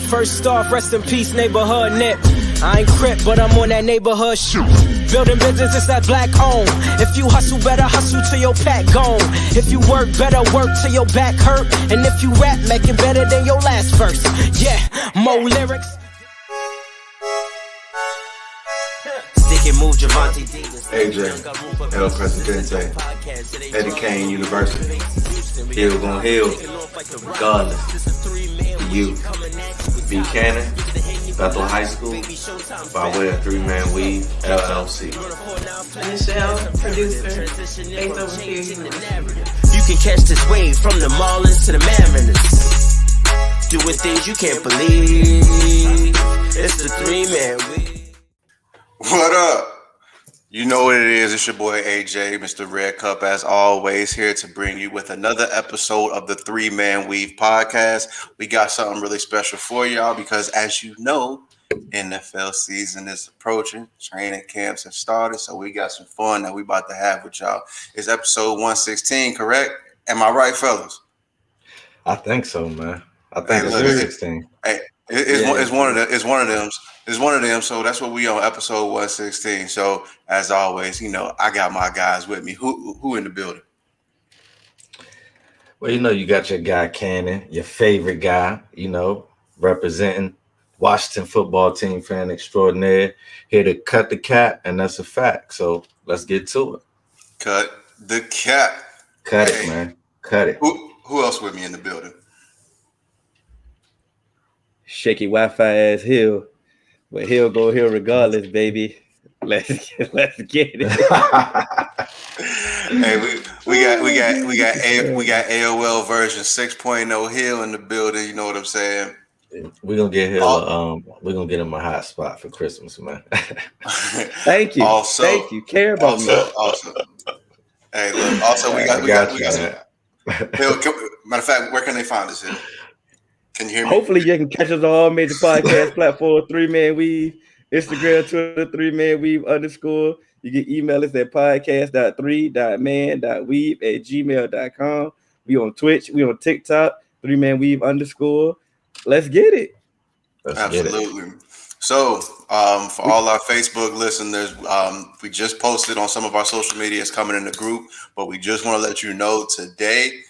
First off, rest in peace, neighborhood nip. I ain't crip, but I'm on that neighborhood shoot. Building business, it's that black owned. If you hustle, better hustle till your pack gone. If you work, better work till your back hurt. And if you rap, make it better than your last verse. Yeah, more lyrics. Move Javante AJ, El Presidente, Eddie Kane University. Hill gon' heal, regardless. You, B. Cannon, Bethel High School, by way of 3-Man Weave, LLC. Michelle, producer, based over here. You can catch this wave from the Marlins to the Mariners. Doing things you can't believe. It's the 3-Man Weave. What up? You know what it is. It's your boy AJ, Mr. Red Cup, as always, here to bring you with another episode of the 3-Man Weave podcast. We got something really special for y'all because, as you know, NFL season is approaching. Training camps have started, so we got some fun that we about to have with y'all. It's episode 116, correct? Am I right, fellas? I think so, man. I think it's 116. Hey, it's one of them. So that's what we on episode 116. So as always, you know, I got my guys with me. Who in the building? Well, you know, you got your guy Cannon, your favorite guy, you know, representing Washington football team, fan extraordinaire, here to cut the cap, and that's a fact. So let's get to it. Cut the cap. Cut it, man. Cut it. Who else with me in the building? Shaky Wi-Fi ass Hill, but Hill go Hill regardless, baby. Let's get it. Hey, we got AOL version 6.0 Hill in the building. You know what I'm saying? We're gonna get Hill. We're gonna get him a hot spot for Christmas, man. Thank you. Thank you. Care about me. Also. Hey, look. Also, we got some. Hill, matter of fact, where can they find us, Hill? Can you hear me? Hopefully you can catch us on all major podcast platforms, 3-Man Weave, Instagram, Twitter, 3-Man Weave _. You can email us at podcast.3.man.weave@gmail.com. We on Twitch, we on TikTok, 3-Man Weave _. Let's get it. Absolutely. So for all our Facebook listeners, we just posted on some of our social media. It's coming in the group, but we just want to let you know today,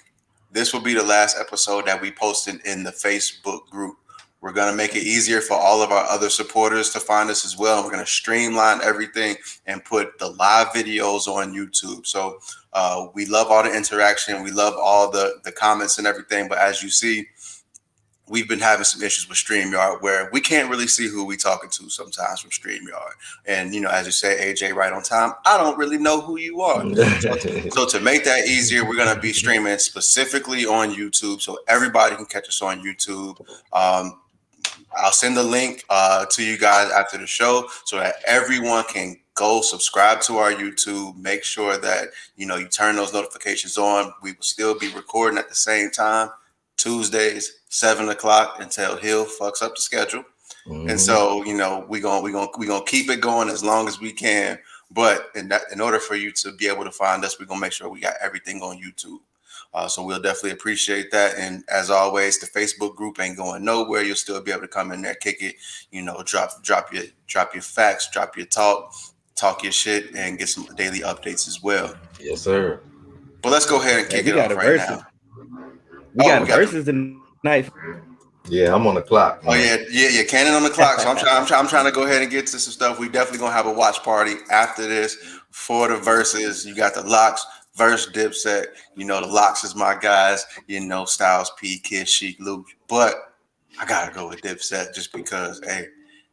this will be the last episode that we posted in the Facebook group. We're going to make it easier for all of our other supporters to find us as well. We're going to streamline everything and put the live videos on YouTube. So we love all the interaction. We love all the comments and everything. But as you see, we've been having some issues with StreamYard where we can't really see who we talking to sometimes from StreamYard. And, you know, as you say, AJ, right on time, I don't really know who you are. So to make that easier, we're going to be streaming specifically on YouTube so everybody can catch us on YouTube. I'll send the link to you guys after the show so that everyone can go subscribe to our YouTube. Make sure that, you know, you turn those notifications on. We will still be recording at the same time. Tuesdays, 7 o'clock until Hill fucks up the schedule. Mm-hmm. And so, you know, we're gonna keep it going as long as we can. But in order for you to be able to find us, we're gonna make sure we got everything on YouTube. So we'll definitely appreciate that. And as always, the Facebook group ain't going nowhere. You'll still be able to come in there, kick it, you know, drop your facts, drop your talk your shit, and get some daily updates as well. Yes, sir. But let's go ahead and kick it off right now. We got verses tonight. Yeah, I'm on the clock. Man. Oh yeah, Cannon on the clock. So I'm trying to go ahead and get to some stuff. We definitely gonna have a watch party after this for the verses. You got the Locks verse Dipset. You know the Locks is my guys. You know Styles P, Kid Chic, Luke. But I gotta go with Dipset just because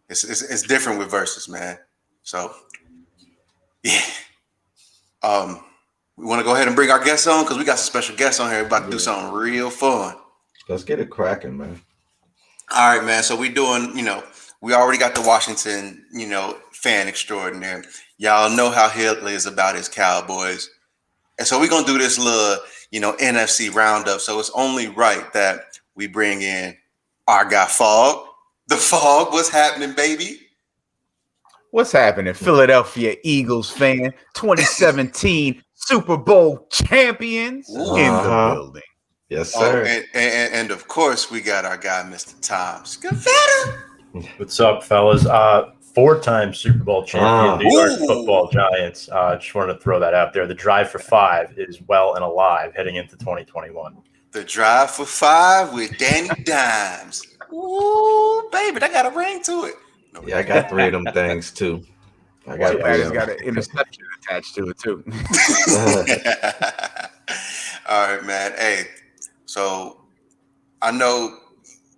it's different with verses, man. So yeah. We want to go ahead and bring our guests on because we got some special guests on here. We're about to do something real fun. Let's get it cracking, man. All right, man. So we doing, you know, we already got the Washington, you know, fan extraordinaire. Y'all know how Hill is about his Cowboys. And so we're going to do this little, you know, NFC roundup. So it's only right that we bring in our guy Fog. The Fog, what's happening, baby? What's happening, Philadelphia Eagles fan? 2017 Super Bowl champions in the building. Yes, sir. And of course, we got our guy, Mr. Tom Scavetta. What's up, fellas? 4-time Super Bowl champion New York Football Giants. Just wanted to throw that out there. The drive for 5 is well and alive heading into 2021. The drive for 5 with Danny Dimes. Ooh, baby, that got a ring to it. No, Yeah, I got 3 of them things too. I got It's got an interception attached to it too. All right, man. Hey, so I know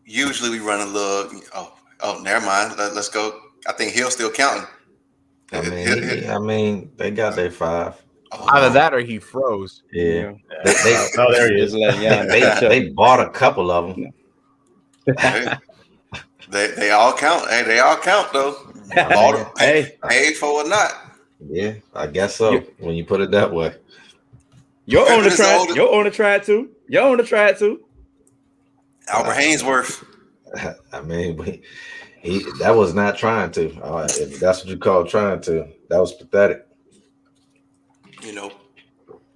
usually we run a little. Oh, never mind. Let's go. I think Hill's still counting. I mean, they got their 5. Either that or he froze. Yeah. Oh, there he is. They bought a couple of them. They all count. Hey, they all count though. Paid for or not. Yeah, I guess so. When you put it that way. Your owner tried to. Albert Hainsworth. I mean, that was not trying to. If that's what you call trying to, that was pathetic. You know,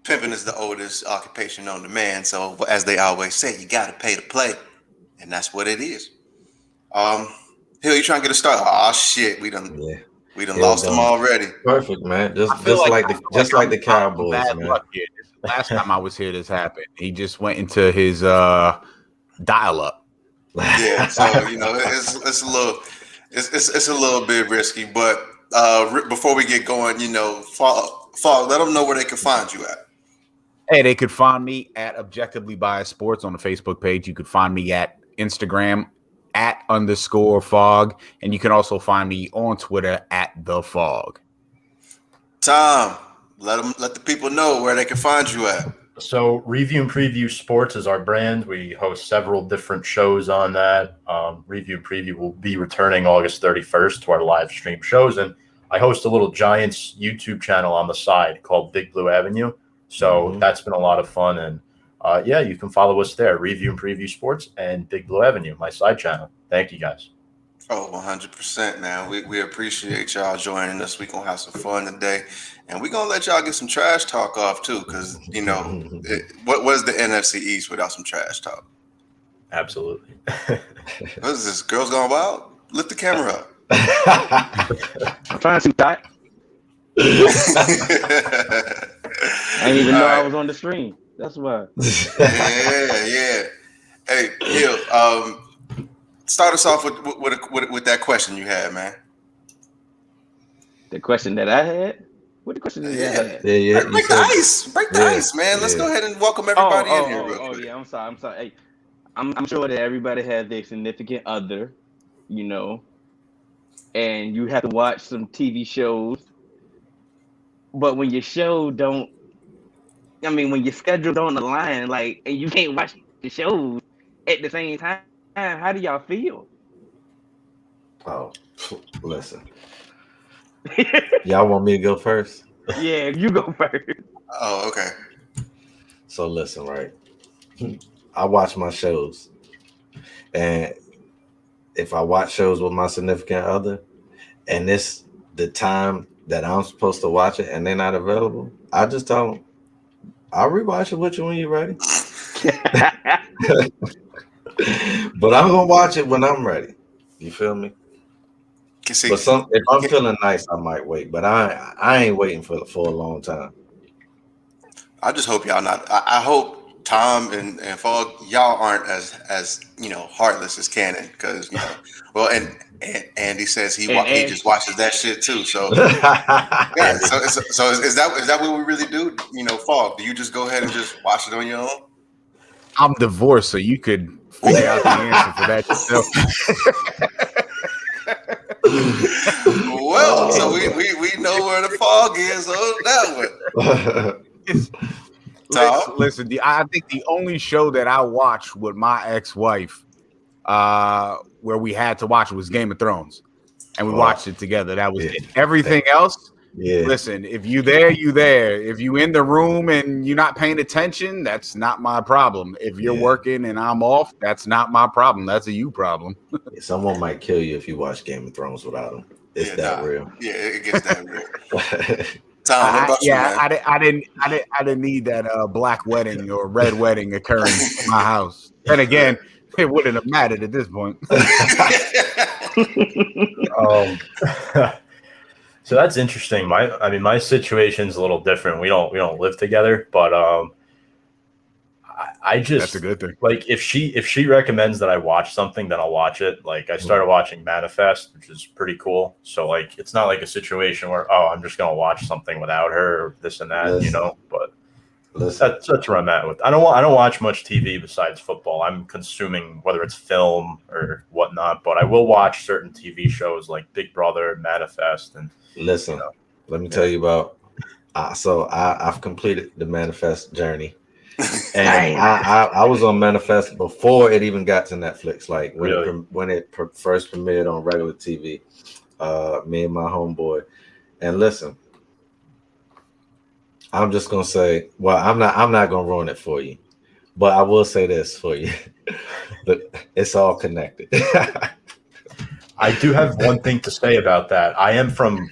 pimping is the oldest occupation known to man. So, as they always say, you got to pay to play, and that's what it is. Hill, you trying to get a start? Oh shit, we done lost them already. Perfect, man. Just like the Cowboys, man. Last time I was here, this happened. He just went into his dial-up. Yeah, so you know it's a little bit risky, but before we get going, you know, Fog, let them know where they can find you at. Hey, they could find me at Objectively Biased Sports on the Facebook page. You could find me at Instagram @_Fog, and you can also find me on Twitter @TheFog. Tom, let the people know where they can find you at. So Review and Preview Sports is our brand. We host several different shows on that. Review and Preview will be returning August 31st to our live stream shows. And I host a little Giants YouTube channel on the side called Big Blue Avenue. So that's been a lot of fun. And yeah, you can follow us there, Review and Preview Sports and Big Blue Avenue, my side channel. Thank you, guys. Oh, 100%, man. We appreciate y'all joining us. We're going to have some fun today. And we're going to let y'all get some trash talk off, too, because, you know, what is the NFC East without some trash talk? Absolutely. What is this? Girls Gone Wild? Lift the camera up. I'm trying to die. I didn't even know I was on the stream. That's why. Yeah. Hey, Hill, start us off with that question you had, man. The question that I had? What the question that you had? Yeah. Break the ice, man. Let's go ahead and welcome everybody in here real quick. Yeah, I'm sorry. Hey, I'm sure that everybody has their significant other, you know, and you have to watch some TV shows. But when your show when your schedule don't align, like, and you can't watch the shows at the same time, how do y'all feel? Oh, listen. Y'all want me to go first? Yeah, you go first. Oh, okay. So listen, right? I watch my shows, and if I watch shows with my significant other, and it's the time that I'm supposed to watch it, and they're not available, I just tell them, I'll rewatch it with you when you're ready. But I'm gonna watch it when I'm ready. You feel me? But if I'm feeling nice, I might wait. But I ain't waiting for a long time. I just hope y'all not. I hope Tom and Fogg, y'all aren't as you know, heartless as Cannon, because you know. Well, and Andy says he just watches that shit too. So yeah. So is that what we really do? You know, Fogg, do you just go ahead and just watch it on your own? I'm divorced, so you could figure out the answer for that yourself. Well, so we know where the Fog is on that one. Listen, I think the only show that I watched with my ex-wife, where we had to watch it, was Game of Thrones, and we watched it together. That was it. Everything else. Yeah. Listen, if you there, you there. If you in the room and you're not paying attention, that's not my problem. If you're working and I'm off, that's not my problem. That's a you problem. Someone might kill you if you watch Game of Thrones without them. It's real. Yeah, it gets that real. Tom, what about you, man? I didn't need that black wedding or red wedding occurring in my house. And again, it wouldn't have mattered at this point. So that's interesting. My situation's a little different. We don't live together, but I just, that's a good thing. Like if she recommends that I watch something, then I'll watch it. Like I started watching Manifest, which is pretty cool. So like it's not like a situation where I'm just gonna watch something without her or this and that, But that's where I'm at with. I don't watch much TV besides football. I'm consuming whether it's film or whatnot, but I will watch certain TV shows like Big Brother, Manifest, and listen. Let me tell you about. So I've completed the Manifest journey. And I was on Manifest before it even got to Netflix. Like when it first premiered on regular TV, me and my homeboy. And listen, I'm just gonna say, well, I'm not gonna ruin it for you, but I will say this for you: it's all connected. I do have one thing to say about that. I am from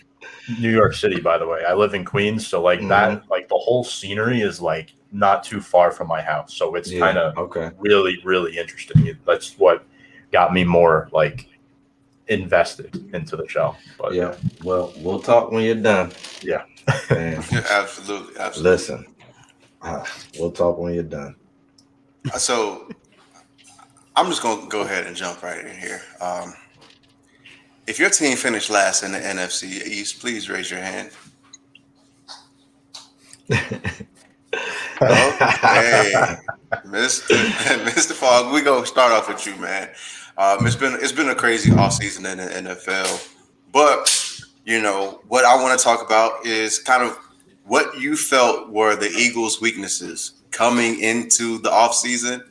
New York City, by the way. I live in Queens, so like that, like the whole scenery is like not too far from my house, so it's kind of really, really interesting. That's what got me more like invested into the show. But yeah, well, we'll talk when you're done. Yeah, absolutely. Listen, we'll talk when you're done. So I'm just gonna go ahead and jump right in here. If your team finished last in the NFC East, please raise your hand. Hey, Mr. Fogg, we gonna start off with you, man. It's been a crazy offseason in the NFL, but what I want to talk about is kind of what you felt were the Eagles' weaknesses coming into the offseason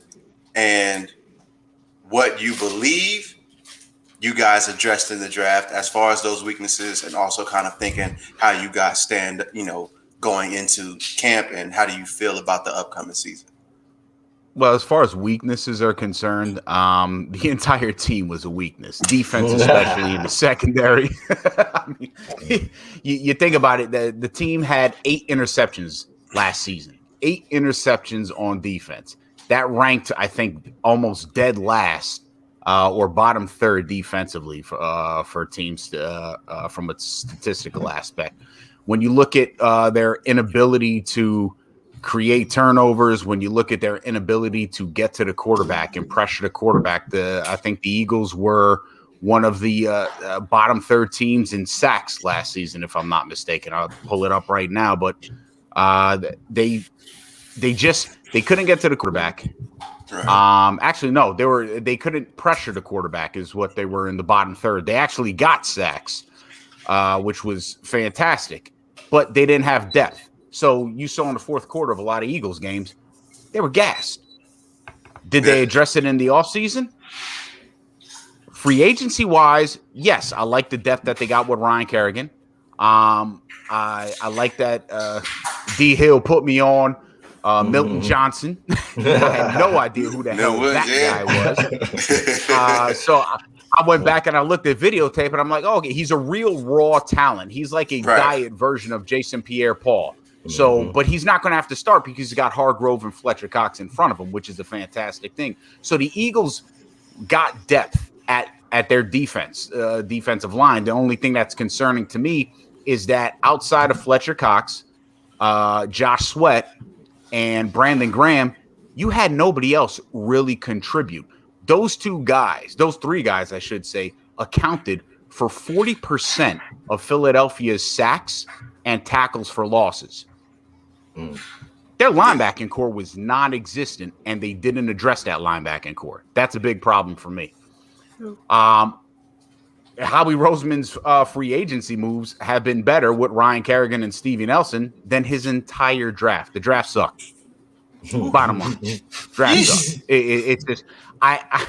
and what you believe you guys addressed in the draft as far as those weaknesses, and also kind of thinking how you guys stand, going into camp, and how do you feel about the upcoming season? Well, as far as weaknesses are concerned, the entire team was a weakness. Defense, especially in the secondary. I mean, you think about it, the team had 8 interceptions last season. 8 interceptions on defense. That ranked, I think, almost dead last or bottom third defensively for teams from a statistical aspect. When you look at their inability to create turnovers, when you look at their inability to get to the quarterback and pressure the quarterback, I think the Eagles were one of the bottom third teams in sacks last season, if I'm not mistaken. I'll pull it up right now, but they couldn't get to the quarterback. Right. Actually, no, they couldn't pressure the quarterback is what they were in the bottom third. They actually got sacks, which was fantastic, but they didn't have depth. So you saw in the fourth quarter of a lot of Eagles games, they were gassed. Did they address it in the offseason? Free agency wise, yes, I like the depth that they got with Ryan Kerrigan. I like that D Hill put me on Milton Johnson. I had no idea who the hell that guy was. So I went back and I looked at videotape and I'm like, oh, okay, he's a real raw talent. He's like a diet version of Jason Pierre-Paul. So, but he's not going to have to start because he's got Hargrove and Fletcher Cox in front of him, which is a fantastic thing. So the Eagles got depth at their defensive line. The only thing that's concerning to me is that outside of Fletcher Cox, Josh Sweat, and Brandon Graham, you had nobody else really contribute. Those 3 guys, I should say, accounted for 40% of Philadelphia's sacks and tackles for losses. Their linebacking core was non-existent, and they didn't address that linebacking core. That's a big problem for me. Howie Roseman's free agency moves have been better with Ryan Kerrigan and Stevie Nelson than his entire draft. The draft sucked. Bottom line, draft sucked. It's just I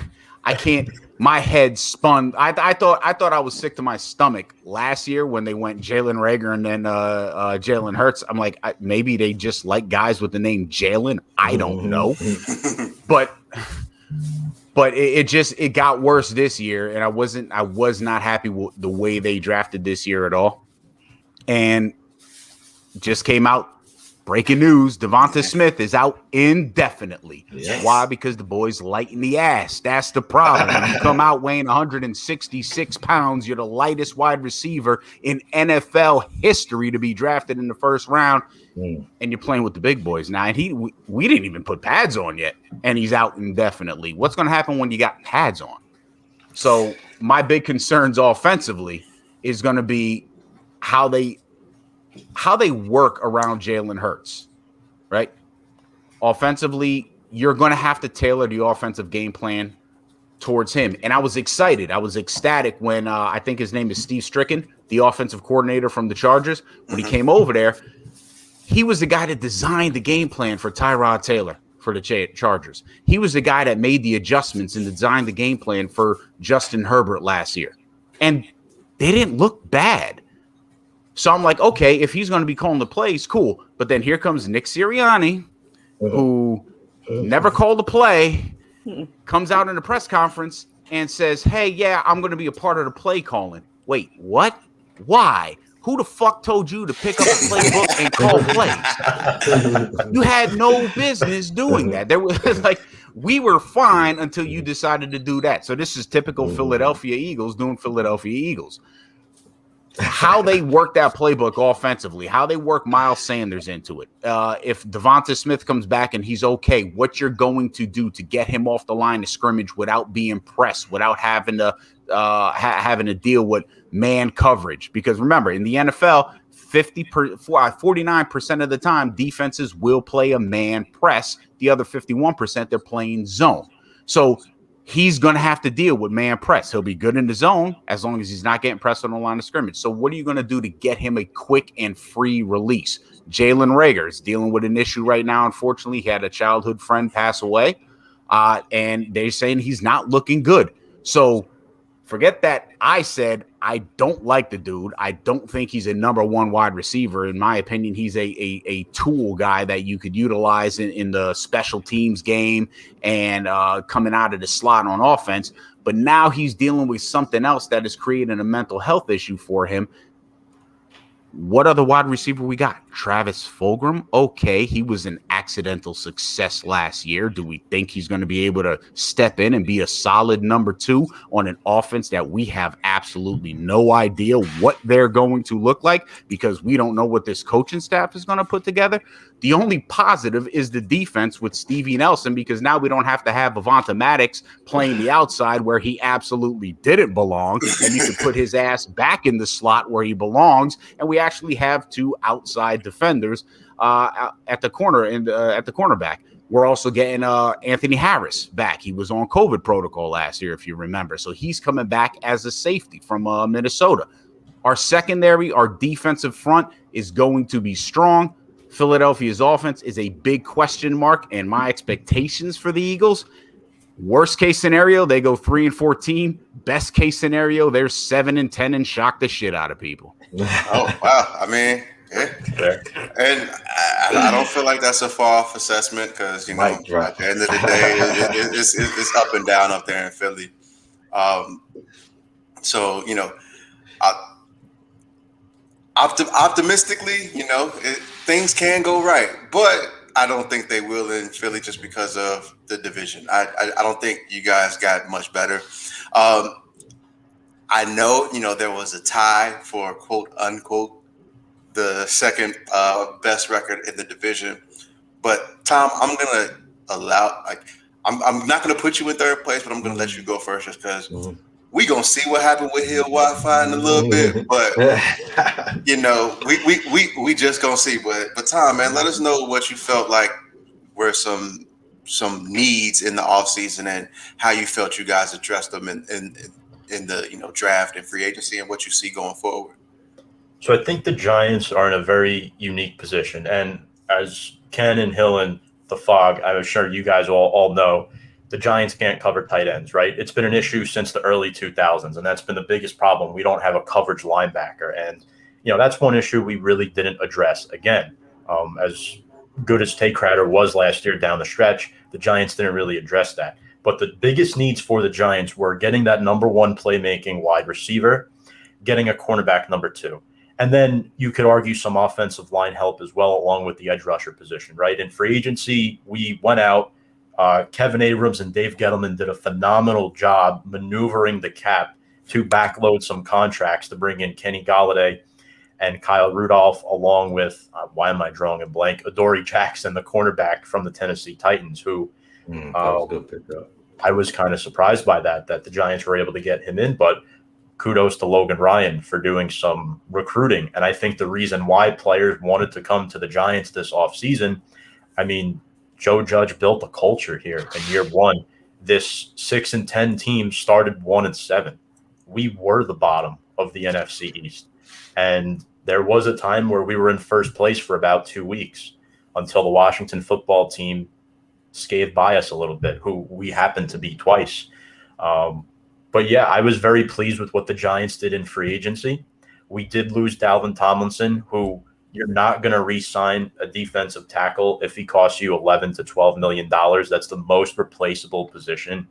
can't. My head spun. I thought I was sick to my stomach last year when they went Jalen Reagor and then Jalen Hurts. I'm like, maybe they just like guys with the name Jalen. I don't know, but it got worse this year, and I was not happy with the way they drafted this year at all. And just came out. Breaking news, Devonta Smith is out indefinitely. Yes. Why? Because the boy's light in the ass. That's the problem. When you come out weighing 166 pounds, you're the lightest wide receiver in NFL history to be drafted in the first round, and you're playing with the big boys now. And we didn't even put pads on yet, and he's out indefinitely. What's going to happen when you got pads on? So my big concerns offensively is going to be how they work around Jalen Hurts, right? Offensively, you're going to have to tailor the offensive game plan towards him. And I was excited. I was ecstatic when I think his name is Steve Stricken, the offensive coordinator from the Chargers. When he came over there, he was the guy that designed the game plan for Tyrod Taylor for the Chargers. He was the guy that made the adjustments and designed the game plan for Justin Herbert last year. And they didn't look bad. So I'm like, okay, if he's going to be calling the plays, cool. But then here comes Nick Sirianni, who never called a play, comes out in a press conference and says, hey, yeah, I'm going to be a part of the play calling. Wait, what? Why? Who the fuck told you to pick up a playbook and call plays? You had no business doing that. There was like, we were fine until you decided to do that. So this is typical Philadelphia Eagles doing Philadelphia Eagles. How they work that playbook offensively, how they work Miles Sanders into it. If Devonta Smith comes back and he's okay, what you're going to do to get him off the line of scrimmage without being pressed, without having to having to deal with man coverage. Because remember, in the NFL, 49% of the time, defenses will play a man press. The other 51%, they're playing zone. So he's going to have to deal with man press. He'll be good in the zone as long as he's not getting pressed on the line of scrimmage. So what are you going to do to get him a quick and free release? Jalen Reagor is dealing with an issue right now. Unfortunately, he had a childhood friend pass away, and they're saying he's not looking good. So forget that I said I don't like the dude. I don't think he's a number one wide receiver. In my opinion, he's a tool guy that you could utilize in the special teams game and coming out of the slot on offense. But now he's dealing with something else that is creating a mental health issue for him. What other wide receiver we got? Travis Fulgham. Okay, he was an accidental success last year. Do we think he's going to be able to step in and be a solid number two on an offense that we have absolutely no idea what they're going to look like because we don't know what this coaching staff is going to put together? The only positive is the defense with Stevie Nelson because now we don't have to have Avonte Maddox playing the outside where he absolutely didn't belong, and you can put his ass back in the slot where he belongs, and we actually have two outside defenders at the corner and at the cornerback. We're also getting Anthony Harris back. He was on COVID protocol last year, if you remember. So he's coming back as a safety from Minnesota. Our secondary, our defensive front is going to be strong. Philadelphia's offense is a big question mark, and my expectations for the Eagles, worst case scenario, they go 3-14. Best case scenario, they're 7-10 and shock the shit out of people. Oh, wow. I mean, yeah. And I don't feel like that's a far off assessment because, you know, at the end of the day, it's up and down up there in Philly. So, you know, optimistically, you know, things can go right, but I don't think they will in Philly just because of the division. I don't think you guys got much better. I know, you know, there was a tie for quote unquote the second best record in the division, but Tom, I'm gonna allow I'm not gonna put you in third place, but I'm gonna let you go first just because we gonna see what happened with Hill Wi-Fi in a little bit, but you know, we just gonna see. But Tom, man, let us know what you felt like were some needs in the offseason and how you felt you guys addressed them in the, you know, draft and free agency and what you see going forward. So I think the Giants are in a very unique position, and as Ken and Hill and the Fog, I'm sure you guys all know, the Giants can't cover tight ends, right? It's been an issue since the early 2000s, and that's been the biggest problem. We don't have a coverage linebacker, and you know that's one issue we really didn't address. Again, as good as Tate Crowder was last year down the stretch, the Giants didn't really address that. But the biggest needs for the Giants were getting that number one playmaking wide receiver, getting a cornerback number two. And then you could argue some offensive line help as well, along with the edge rusher position, right? In free agency, we went out. Kevin Abrams and Dave Gettleman did a phenomenal job maneuvering the cap to backload some contracts to bring in Kenny Galladay and Kyle Rudolph, along with, why am I drawing a blank, Adoree Jackson, the cornerback from the Tennessee Titans, who that was a good pickup. I was kind of surprised by that the Giants were able to get him in, but kudos to Logan Ryan for doing some recruiting. And I think the reason why players wanted to come to the Giants this offseason, I mean, Joe Judge built a culture here in year one. This 6-10 team started 1-7. We were the bottom of the NFC East. And there was a time where we were in first place for about 2 weeks until the Washington football team scathed by us a little bit, who we happened to beat twice. But yeah, I was very pleased with what the Giants did in free agency. We did lose Dalvin Tomlinson, who you're not going to re-sign a defensive tackle if he costs you $11 to $12 million. That's the most replaceable position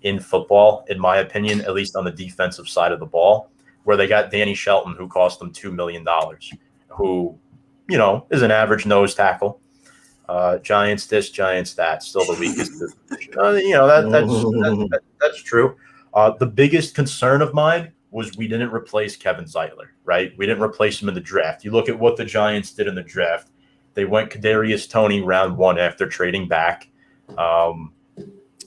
in football, in my opinion, at least on the defensive side of the ball, where they got Danny Shelton, who cost them $2 million, who, you know, is an average nose tackle. Giants this, Giants that, still the weakest position. You know, that's true. The biggest concern of mine was we didn't replace Kevin Zeitler, right? We didn't replace him in the draft. You look at what the Giants did in the draft. They went Kadarius Toney round 1 after trading back,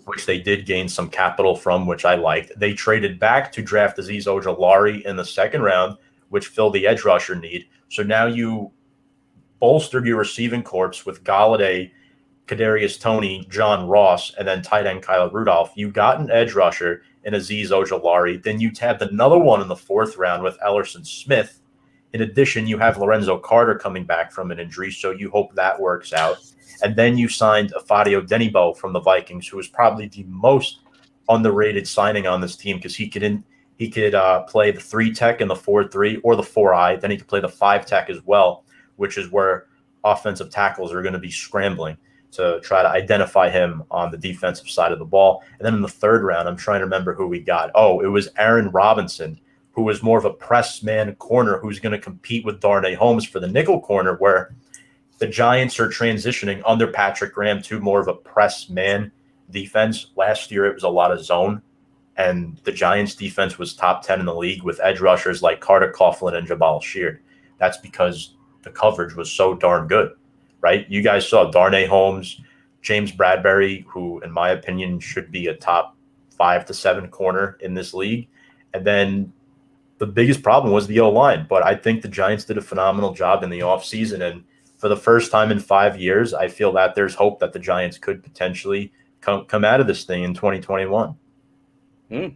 which they did gain some capital from, which I liked. They traded back to draft Azeez Ojulari in the 2nd round, which filled the edge rusher need. So now you bolstered your receiving corps with Galladay, Kadarius Toney, John Ross, and then tight end Kyle Rudolph. You got an edge rusher in Azeez Ojulari. Then you tabbed another one in the 4th round with Ellerson Smith. In addition, you have Lorenzo Carter coming back from an injury, so you hope that works out. And then you signed Afadio Denibo from the Vikings, who was probably the most underrated signing on this team because he could play the 3 tech and the 4-3 or the 4-eye. Then he could play the 5 tech as well, which is where offensive tackles are going to be scrambling to try to identify him on the defensive side of the ball. And then in the 3rd round, I'm trying to remember who we got. Oh, it was Aaron Robinson, who was more of a press man corner who's going to compete with Darnay Holmes for the nickel corner, where the Giants are transitioning under Patrick Graham to more of a press man defense. Last year, it was a lot of zone, and the Giants defense was top 10 in the league with edge rushers like Carter Coughlin and Jabal Sheard. That's because the coverage was so darn good, right? You guys saw Darnay Holmes, James Bradbury, who, in my opinion, should be a top 5 to 7 corner in this league. And then the biggest problem was the O-line. But I think the Giants did a phenomenal job in the offseason. And for the first time in 5 years, I feel that there's hope that the Giants could potentially come out of this thing in 2021. Okay.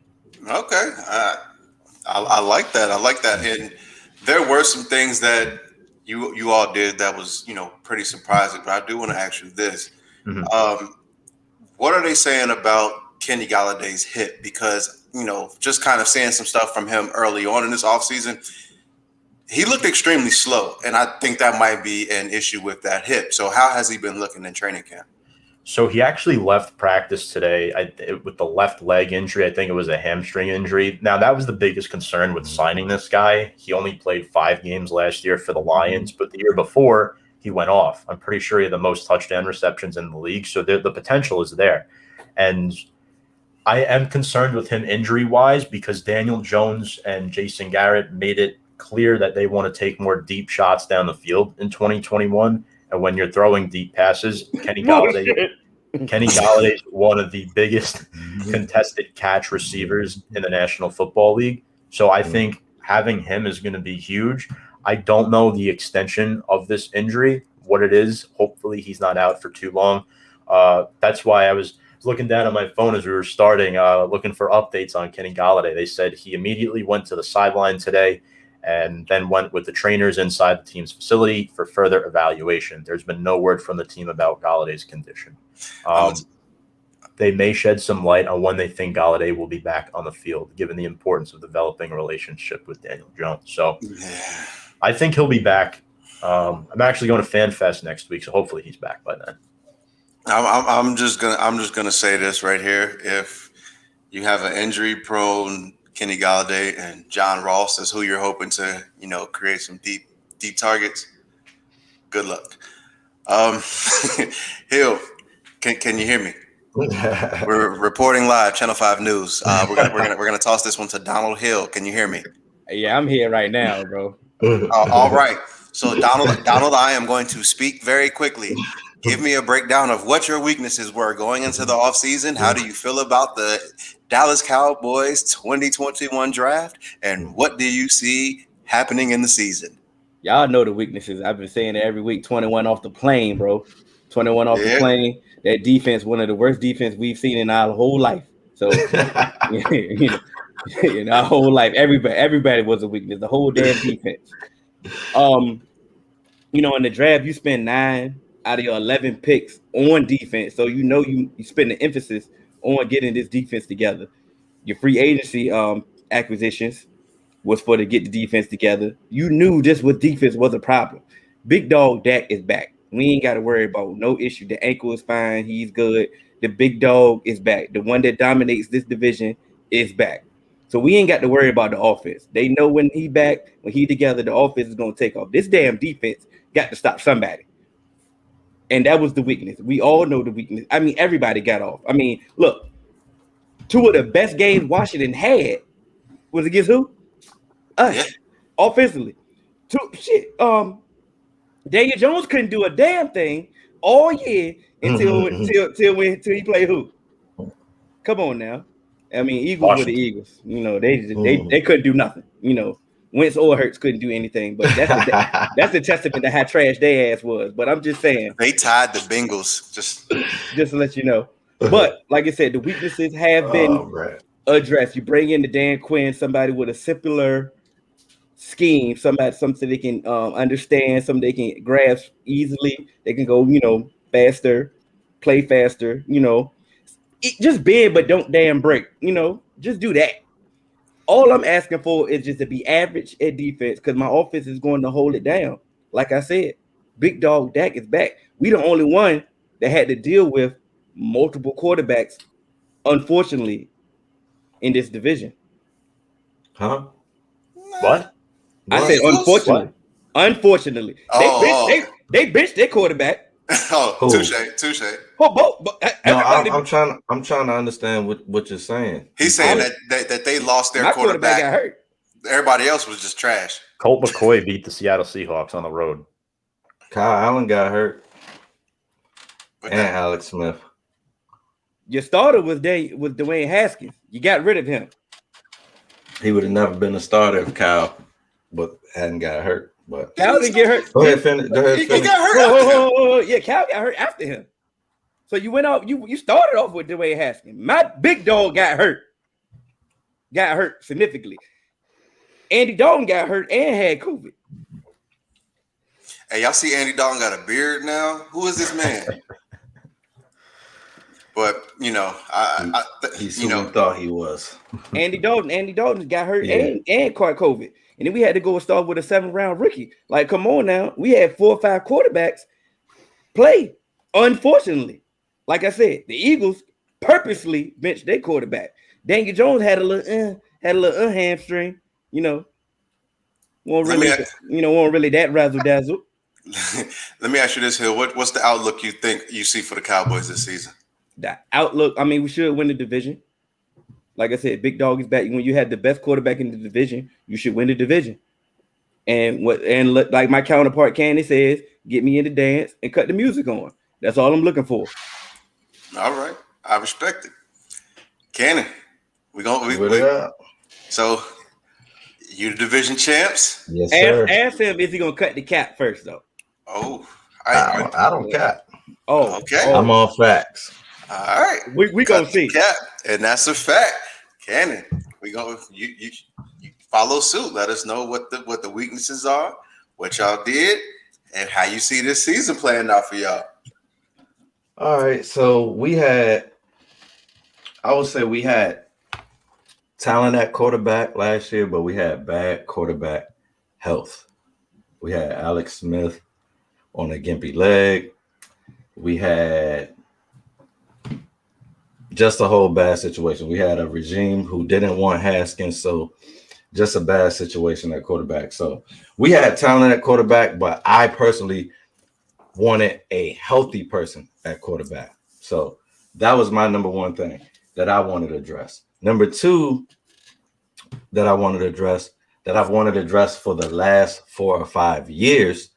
I like that. I like that. And there were some things that you all did that was, you know, pretty surprising. But I do want to ask you this. Mm-hmm. What are they saying about Kenny Galladay's hip? Because, you know, just kind of seeing some stuff from him early on in this offseason, he looked extremely slow. And I think that might be an issue with that hip. So how has he been looking in training camp? So he actually left practice today with the left leg injury. I think it was a hamstring injury. Now, that was the biggest concern with signing this guy. He only played 5 games last year for the Lions, but the year before, he went off. I'm pretty sure he had the most touchdown receptions in the league, so the potential is there. And I am concerned with him injury-wise because Daniel Jones and Jason Garrett made it clear that they want to take more deep shots down the field in 2021. And when you're throwing deep passes, Kenny Galladay is one of the biggest contested catch receivers in the National Football League. So I think having him is going to be huge. I don't know the extension of this injury, what it is. Hopefully he's not out for too long. That's why I was looking down at my phone as we were starting, looking for updates on Kenny Galladay. They said he immediately went to the sideline today and then went with the trainers inside the team's facility for further evaluation. There's been no word from the team about Galladay's condition. They may shed some light on when they think Galladay will be back on the field, given the importance of developing a relationship with Daniel Jones. So I think he'll be back. I'm actually going to Fan Fest next week, so hopefully he's back by then. I'm just gonna say this right here. If you have an injury-prone Kenny Galladay and John Ross as who you're hoping to, create some deep targets. Good luck. Hill, can you hear me? We're reporting live, Channel 5 News. We're gonna toss this one to Donald Hill. Can you hear me? Yeah, I'm here right now, bro. All right. So Donald, I am going to speak very quickly. Give me a breakdown of what your weaknesses were going into the offseason. How do you feel about the Dallas Cowboys 2021 draft? And what do you see happening in the season? Y'all know the weaknesses. I've been saying it every week. 21 off the plane, bro. 21 off the plane. That defense, one of the worst defense we've seen in our whole life. So, in our whole life, everybody was a weakness. The whole damn defense. In the draft, you spend 9 out of your 11 picks on defense. So you spend the emphasis on getting this defense together. Your free agency acquisitions was to get the defense together. You knew this with defense was a problem. Big dog Dak is back. We ain't got to worry about no issue. The ankle is fine. He's good. The big dog is back. The one that dominates this division is back. So we ain't got to worry about the offense. They know when he back, when he together, the offense is going to take off. This damn defense got to stop somebody. And that was the weakness. We all know the weakness. I mean, everybody got off. I mean, look, 2 of the best games Washington had was against who? Us. Yeah. Offensively. Daniel Jones couldn't do a damn thing all year until he played who? Come on now. I mean, Eagles were the Eagles. They couldn't do nothing. Wentz or Hurts couldn't do anything. But that's a testament to how trash their ass was. But I'm just saying. They tied the Bengals. Just to let you know. But like I said, the weaknesses have been addressed. You bring in the Dan Quinn, somebody with a simpler scheme, something they can understand, something they can grasp easily. They can go, faster, play faster, just bend, but don't damn break, just do that. All I'm asking for is just to be average at defense because my offense is going to hold it down. Like I said, big dog Dak is back. We the only one that had to deal with multiple quarterbacks, unfortunately, in this division. Huh? What? I said unfortunately. What? Unfortunately. They benched their quarterback. Touche. I'm trying to understand what you're saying. He's saying that they lost their quarterback. Got hurt. Everybody else was just trash. Colt McCoy beat the Seattle Seahawks on the road. Kyle Allen got hurt. And Alex Smith. Your starter was Dwayne Haskins. You got rid of him. He would have never been a starter if Kyle hadn't got hurt. But Kyle didn't get hurt. Go ahead, finish. He got hurt. Yeah, Kyle got hurt after him. So you went off. You started off with Dwayne Haskins. My big dog got hurt. Got hurt significantly. Andy Dalton got hurt and had COVID. Hey, y'all see Andy Dalton got a beard now? Who is this man? But he thought he was. Andy Dalton got hurt and caught COVID. And then we had to go and start with a 7th-round rookie. Like, come on now. We had 4 or 5 quarterbacks play. Unfortunately, like I said, the Eagles purposely benched their quarterback. Daniel Jones had a little hamstring. Won't really that razzle dazzle. Let me ask you this, Hill. What's the outlook you think you see for the Cowboys this season? The outlook, I mean, we should win the division. Like I said, big dog is back. When you had the best quarterback in the division, you should win the division. And like my counterpart Candy says, get me in the dance and cut the music on. That's all I'm looking for. All right, I respect it. Cannon, so you the division champs? Yes, sir. Ask him if he's gonna cut the cap first, though. Oh, I don't cap. Oh, okay. I'm on facts. All right, we gonna see. Cap, and that's a fact. Cannon, you follow suit. Let us know what the weaknesses are, what y'all did, and how you see this season playing out for y'all. All right, so I would say we had talent at quarterback last year, but we had bad quarterback health. We had Alex Smith on a gimpy leg. We had just a whole bad situation. We had a regime who didn't want Haskins, so just a bad situation at quarterback. So we had talent at quarterback, but I personally wanted a healthy person at quarterback. So that was my number one thing that I wanted to address. Number two that I wanted to address, that I've wanted to address for the last 4 or 5 years,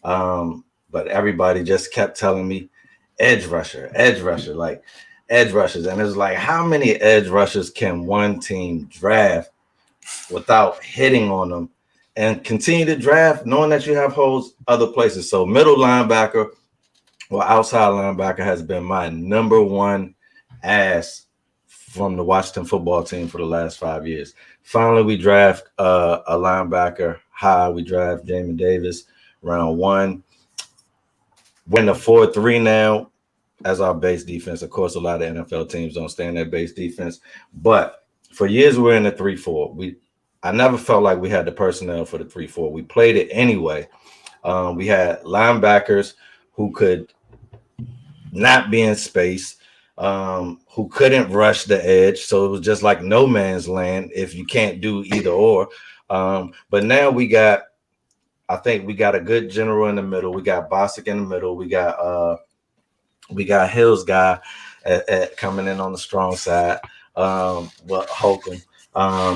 but everybody just kept telling me edge rusher, like edge rushers. And it's like, how many edge rushers can one team draft without hitting on them and continue to draft knowing that you have holes other places? So middle linebacker or outside linebacker has been my number one ask from the Washington football team for the last 5 years. Finally, we draft a linebacker high. We draft Jamin Davis round 1. Win the 4-3 now as our base defense. Of course, a lot of NFL teams don't stay in their base defense, but for years we're in the 3-4. I never felt like we had the personnel for the 3-4. We played it anyway. We had linebackers who could not be in space, who couldn't rush the edge. So it was just like no man's land if you can't do either or. But now I think we got a good general in the middle. We got Bostic in the middle. We got Hill's guy coming in on the strong side. Holcomb,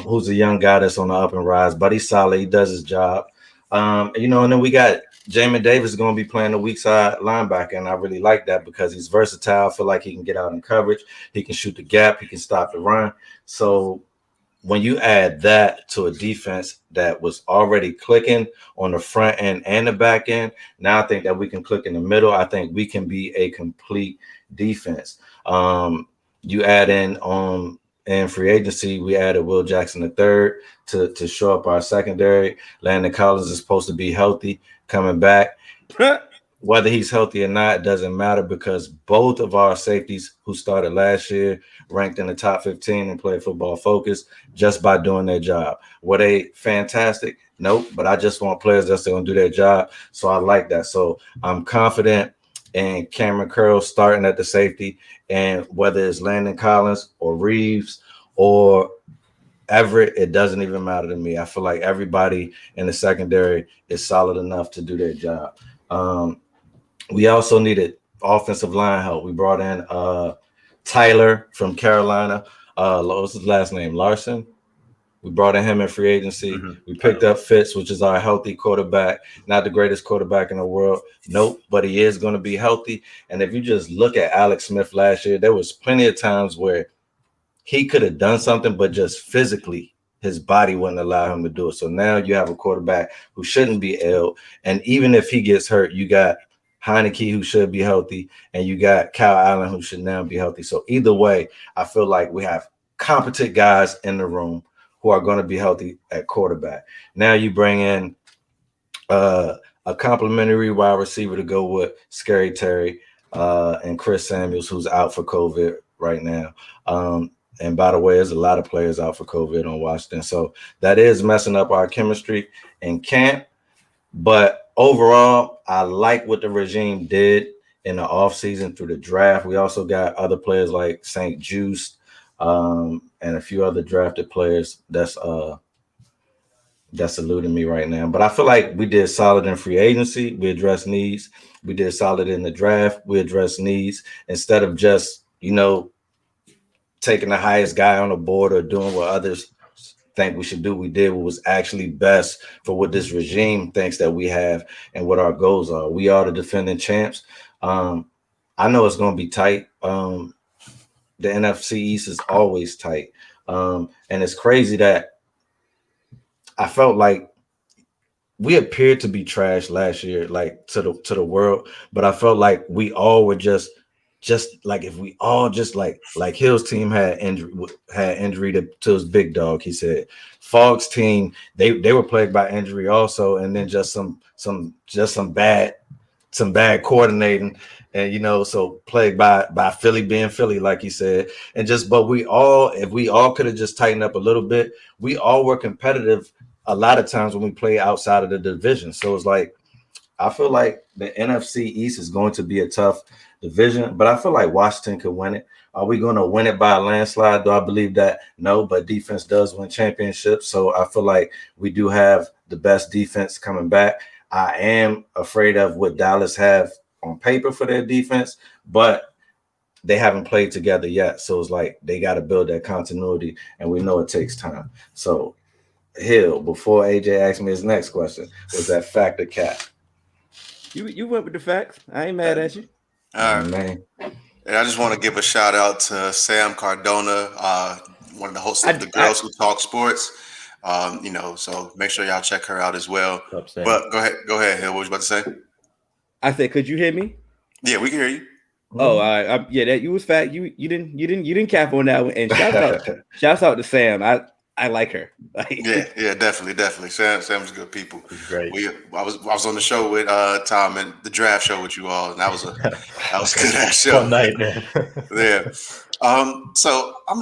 who's a young guy that's on the up and rise, but he's solid. He does his job. And then we got Jamin Davis is going to be playing the weak side linebacker, and I really like that because he's versatile. I feel like he can get out in coverage. He can shoot the gap. He can stop the run. So when you add that to a defense that was already clicking on the front end and the back end, now I think that we can click in the middle. I think we can be a complete defense. You add in free agency, we added Will Jackson III to show up our secondary. Landon Collins is supposed to be healthy coming back. Whether he's healthy or not, it doesn't matter because both of our safeties who started last year ranked in the top 15 and played Football Focus just by doing their job. Were they fantastic? Nope. But I just want players that's going to do their job. So I like that. So I'm confident in Cameron Curl starting at the safety, and whether it's Landon Collins or Reeves or Everett, it doesn't even matter to me. I feel like everybody in the secondary is solid enough to do their job. We also needed offensive line help. We brought in Tyler from Carolina. What's his last name? Larson. We brought in him in free agency. Mm-hmm. We picked up Fitz, which is our healthy quarterback. Not the greatest quarterback in the world. Nope, but he is going to be healthy. And if you just look at Alex Smith last year, there was plenty of times where he could have done something, but just physically his body wouldn't allow him to do it. So now you have a quarterback who shouldn't be ill. And even if he gets hurt, you got Heineke, who should be healthy, and you got Kyle Allen, who should now be healthy. So either way, I feel like we have competent guys in the room who are going to be healthy at quarterback. Now you bring in a complimentary wide receiver to go with Scary Terry and Chris Samuels, who's out for COVID right now. And by the way, there's a lot of players out for COVID on Washington. So that is messing up our chemistry in camp. But overall, I like what the regime did in the offseason through the draft. We also got other players like St. Juice and a few other drafted players that's eluding me right now. But I feel like we did solid in free agency. We addressed needs. We did solid in the draft. We addressed needs instead of just, taking the highest guy on the board or doing what others think we should do. We did what was actually best for what this regime thinks that we have and what our goals are. We are the defending champs. I know it's going to be tight. The NFC East is always tight. And it's crazy that I felt like we appeared to be trash last year, like to the world, but I felt like we all were just like if we all just like Hill's team had injury to his big dog. He said Fogg's team they were plagued by injury also, and then just some bad coordinating, and so plagued by Philly being Philly, like he said, and but if we all could have just tightened up a little bit, we all were competitive a lot of times when we play outside of the division. So it's like I feel like the NFC East is going to be a tough division, but I feel like Washington could win it. Are we going to win it by a landslide? Do I believe that? No, but defense does win championships. So I feel like we do have the best defense coming back. I am afraid of what Dallas have on paper for their defense, but they haven't played together yet. So it's like they got to build that continuity, and we know it takes time. So, Hill, before AJ asked me his next question, was that fact or cap? You went with the facts. I ain't mad at you. All right, man. And I just want to give a shout out to Sam Cardona, one of the hosts of the Girls Who Talk Sports. So make sure y'all check her out as well. But go ahead, Hill. What was you about to say? I said, could you hear me? Yeah, we can hear you. Oh, that you was fat. You didn't cap on that one. And shouts out to Sam. I like her. yeah, definitely. Sam's good people. Great. I was on the show with Tom and the draft show with you all, and that was a good ass show. Fun night, man. Yeah. So I'm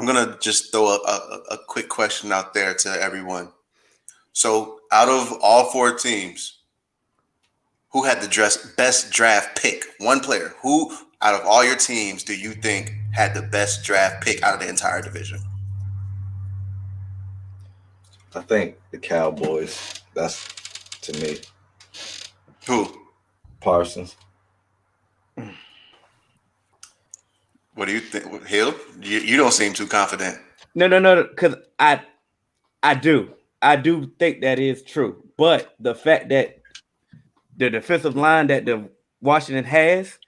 gonna just throw a quick question out there to everyone. So out of all 4 teams, who had the best draft pick? One player. Who out of all your teams do you think had the best draft pick out of the entire division? I think the Cowboys. That's to me. Who? Parsons. What do you think, Hill? You don't seem too confident. No, because I do think that is true. But the fact that the defensive line that the Washington has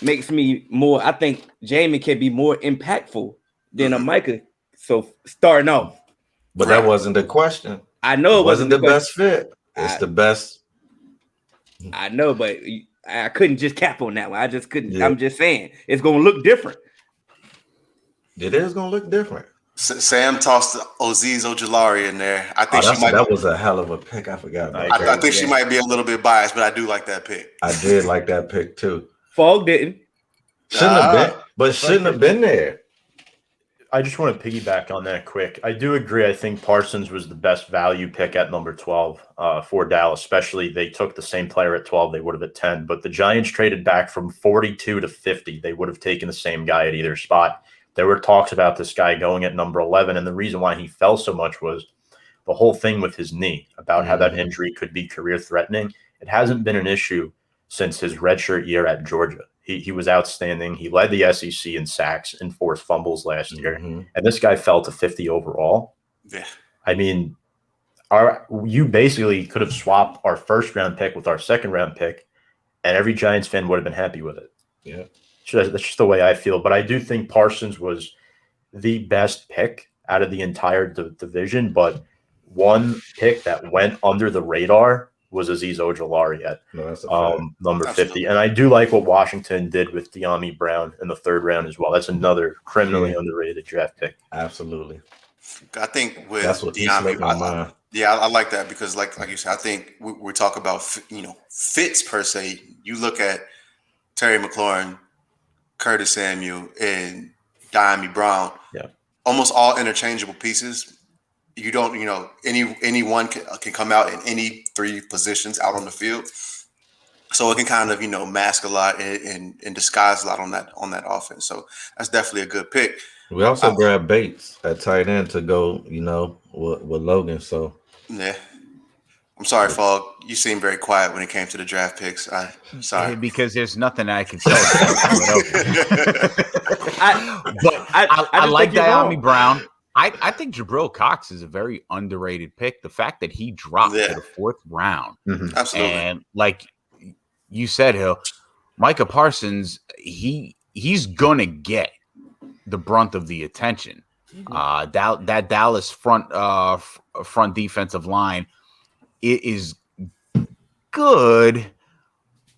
makes me more. I think Jamie can be more impactful than a Micah. So starting off, but that wasn't the question. I know it wasn't the best fit. It's the best. I know, but I couldn't just cap on that one. I just couldn't. Yeah. I'm just saying it's going to look different. It is going to look different. Sam tossed Azeez Ojulari in there. I think that was a hell of a pick. I forgot about that. I think she might be a little bit biased, but I do like that pick. I did like that pick too. Fogg didn't. Shouldn't have been there. I just want to piggyback on that quick. I do agree. I think Parsons was the best value pick at number 12 for Dallas, especially they took the same player at 12. They would have at 10, but the Giants traded back from 42 to 50. They would have taken the same guy at either spot. There were talks about this guy going at number 11, and the reason why he fell so much was the whole thing with his knee, about how that injury could be career-threatening. It hasn't been an issue since his redshirt year at Georgia. He was outstanding. He led the SEC in sacks and forced fumbles last year, and this guy fell to 50 overall. Yeah. I mean, you basically could have swapped our first-round pick with our second-round pick, and every Giants fan would have been happy with it. Yeah. That's just the way I feel. But I do think Parsons was the best pick out of the entire division. But one pick that went under the radar was Azeez Ojulari at number 50. And I do like what Washington did with De'Ami Brown in the 3rd round as well. That's another criminally underrated draft pick. Absolutely. I think with that's what De'Ami, I like that because like you said, I think we talk about fits per se. You look at Terry McLaurin, Curtis Samuel, and De'Ami Brown. Yeah, almost all interchangeable pieces. You don't, anyone can come out in any 3 positions out on the field, so it can kind of mask a lot and disguise a lot on that offense. So that's definitely a good pick. We also grabbed Bates at tight end to go, with Logan. So yeah. I'm sorry, Fogg. You seem very quiet when it came to the draft picks. I'm sorry. Because there's nothing I can tell you. I like De'Ami Brown. I think Jabril Cox is a very underrated pick. The fact that he dropped to the 4th round. Mm-hmm. Absolutely. And like you said, Hill, Micah Parsons, he's going to get the brunt of the attention. That Dallas front defensive line, it is good,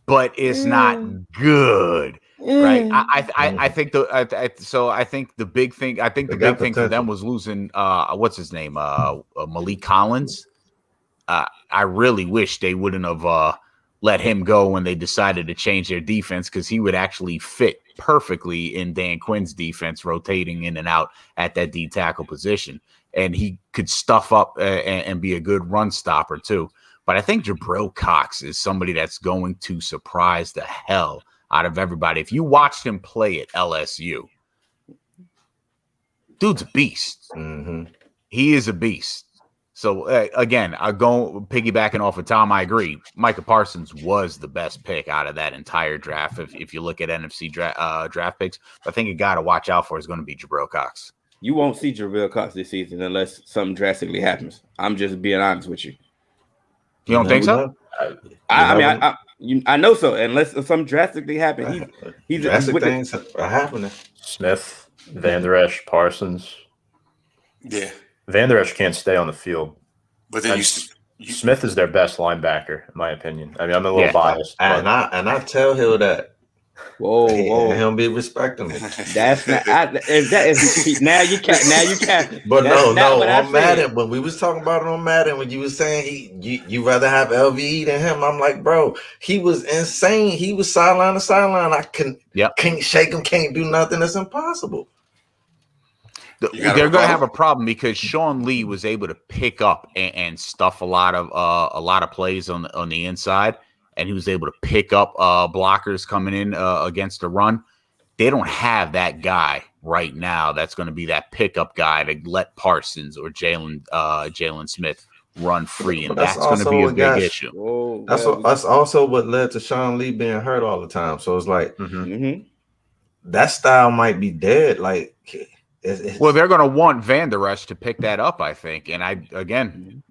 but it's not good, right? I think the big thing for them was losing what's his name, Malik Collins. I really wish they wouldn't have let him go when they decided to change their defense, because he would actually fit perfectly in Dan Quinn's defense, rotating in and out at that D tackle position. And he could stuff up and be a good run stopper too. But I think Jabril Cox is somebody that's going to surprise the hell out of everybody. If you watched him play at LSU, dude's a beast. Mm-hmm. He is a beast. So, again, I go piggybacking off of Tom. I agree. Micah Parsons was the best pick out of that entire draft. If you look at NFC draft picks, I think a guy to watch out for is going to be Jabril Cox. You won't see Jabril Cox this season unless something drastically happens. I'm just being honest with you. You don't think so? I know so. Unless something drastically happens, he's drastic things are happening. Smith, Van Der Esch, Parsons. Yeah. Van Der Esch can't stay on the field. But then Smith is their best linebacker, in my opinion. I mean, I'm a little biased. And I tell Hill that. Whoa. He don't be respecting me. That's not. Now you can't. But no. On Madden, when we was talking about it on Madden, when you was saying you rather have LVE than him, I'm like, bro, he was insane. He was sideline to sideline. I can't shake him, can't do nothing. It's impossible. They're going to have a problem because Sean Lee was able to pick up and stuff a lot of plays on the inside, and he was able to pick up blockers coming in against the run. They don't have that guy right now. That's going to be that pickup guy to let Parsons or Jalen Smith run free, and that's going to be a big issue. That's also what led to Sean Lee being hurt all the time. So it's like that style might be dead. Like. Well, they're going to want Van Der Esch to pick that up, I think. And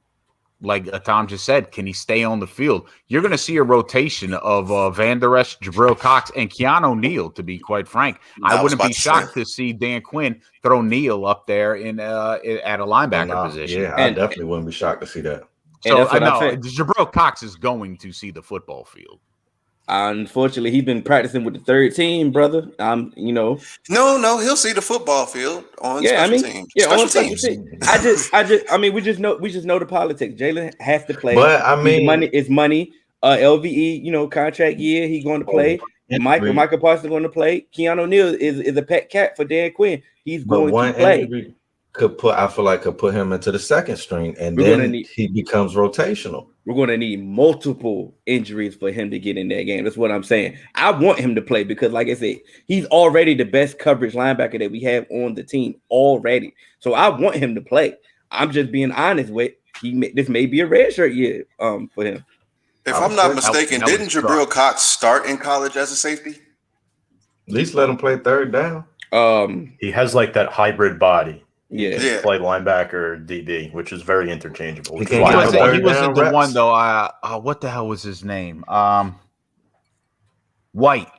like Tom just said, can he stay on the field? You're going to see a rotation of Van Der Esch, Jabril Cox, and Keanu Neal, to be quite frank. I wouldn't be shocked to see Dan Quinn throw Neal up there at a linebacker position. Yeah, I definitely wouldn't be shocked to see that. So I know Jabril Cox is going to see the football field. Unfortunately, he's been practicing with the third team, brother. No, he'll see the football field on special teams. Yeah, on special teams. We just know the politics. Jalen has to play. But I mean, money is money. LVE, contract year, he's going to play. Micah Parsons going to play. Keanu Neal is a pet cat for Dan Quinn. He's going to play. Could put him into the second string, and then he becomes rotational. We're going to need multiple injuries for him to get in that game. That's what I'm saying. I want him to play because, like I said, he's already the best coverage linebacker that we have on the team already. So I want him to play. I'm just being honest with this may be a red shirt year for him. If I'm not mistaken, didn't Jabril Cox start in college as a safety? At least let him play third down. He has like that hybrid body. Yeah. Play linebacker or DB, which is very interchangeable. He wasn't the one though. What the hell was his name? White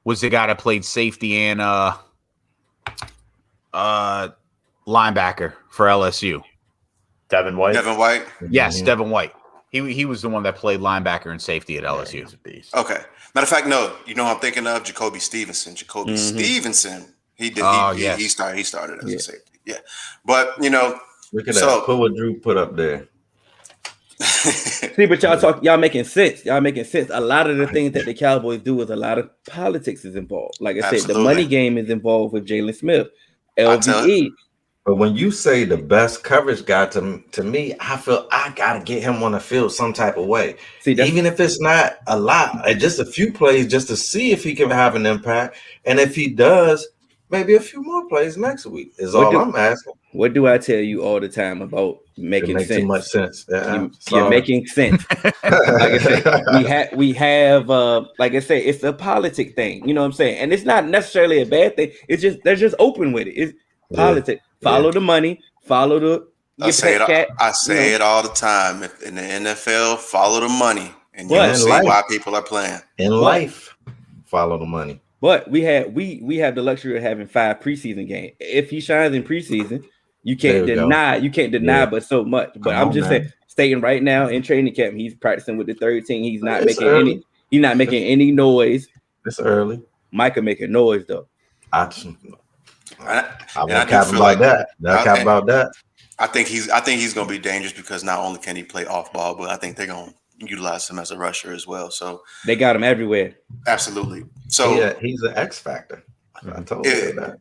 was the guy that played safety and linebacker for LSU. Devin White. Yes, Devin White. He was the one that played linebacker and safety at LSU. He's a beast. Okay. Matter of fact, no. You know who I'm thinking of? Jacoby Stevenson. Stevenson. He did. He started as a safety. Yeah, but look at that. Put what Drew put up there. See, but y'all making sense. Y'all making sense. A lot of the things that the Cowboys do is a lot of politics is involved. Like I said, the money game is involved with Jalen Smith, LVE. But when you say the best coverage guy, to me, I feel I gotta get him on the field some type of way. See, even if it's not a lot, just a few plays, just to see if he can have an impact, and if he does. Maybe a few more plays next week is all I'm asking. What do I tell you all the time about making sense? Too much sense. You're making sense. Like I said, we have like I say, it's a politic thing. You know what I'm saying? And it's not necessarily a bad thing. It's just they're just open with it. It's politics. Follow the money. Follow the. I say it all the time. If in the NFL, follow the money, and you'll see why people are playing. In life, follow the money. But we have the luxury of having 5 preseason games. If he shines in preseason, you can't deny. You can't deny, but so much. But I'm just stating right now in training camp, he's practicing with the third team. He's not making any noise. It's early. Micah making noise though. I won't cap about that. About that. I think he's going to be dangerous because not only can he play off ball, but I think they're going to utilize him as a rusher as well. So they got him everywhere. Absolutely. So he's an X factor. I told you that.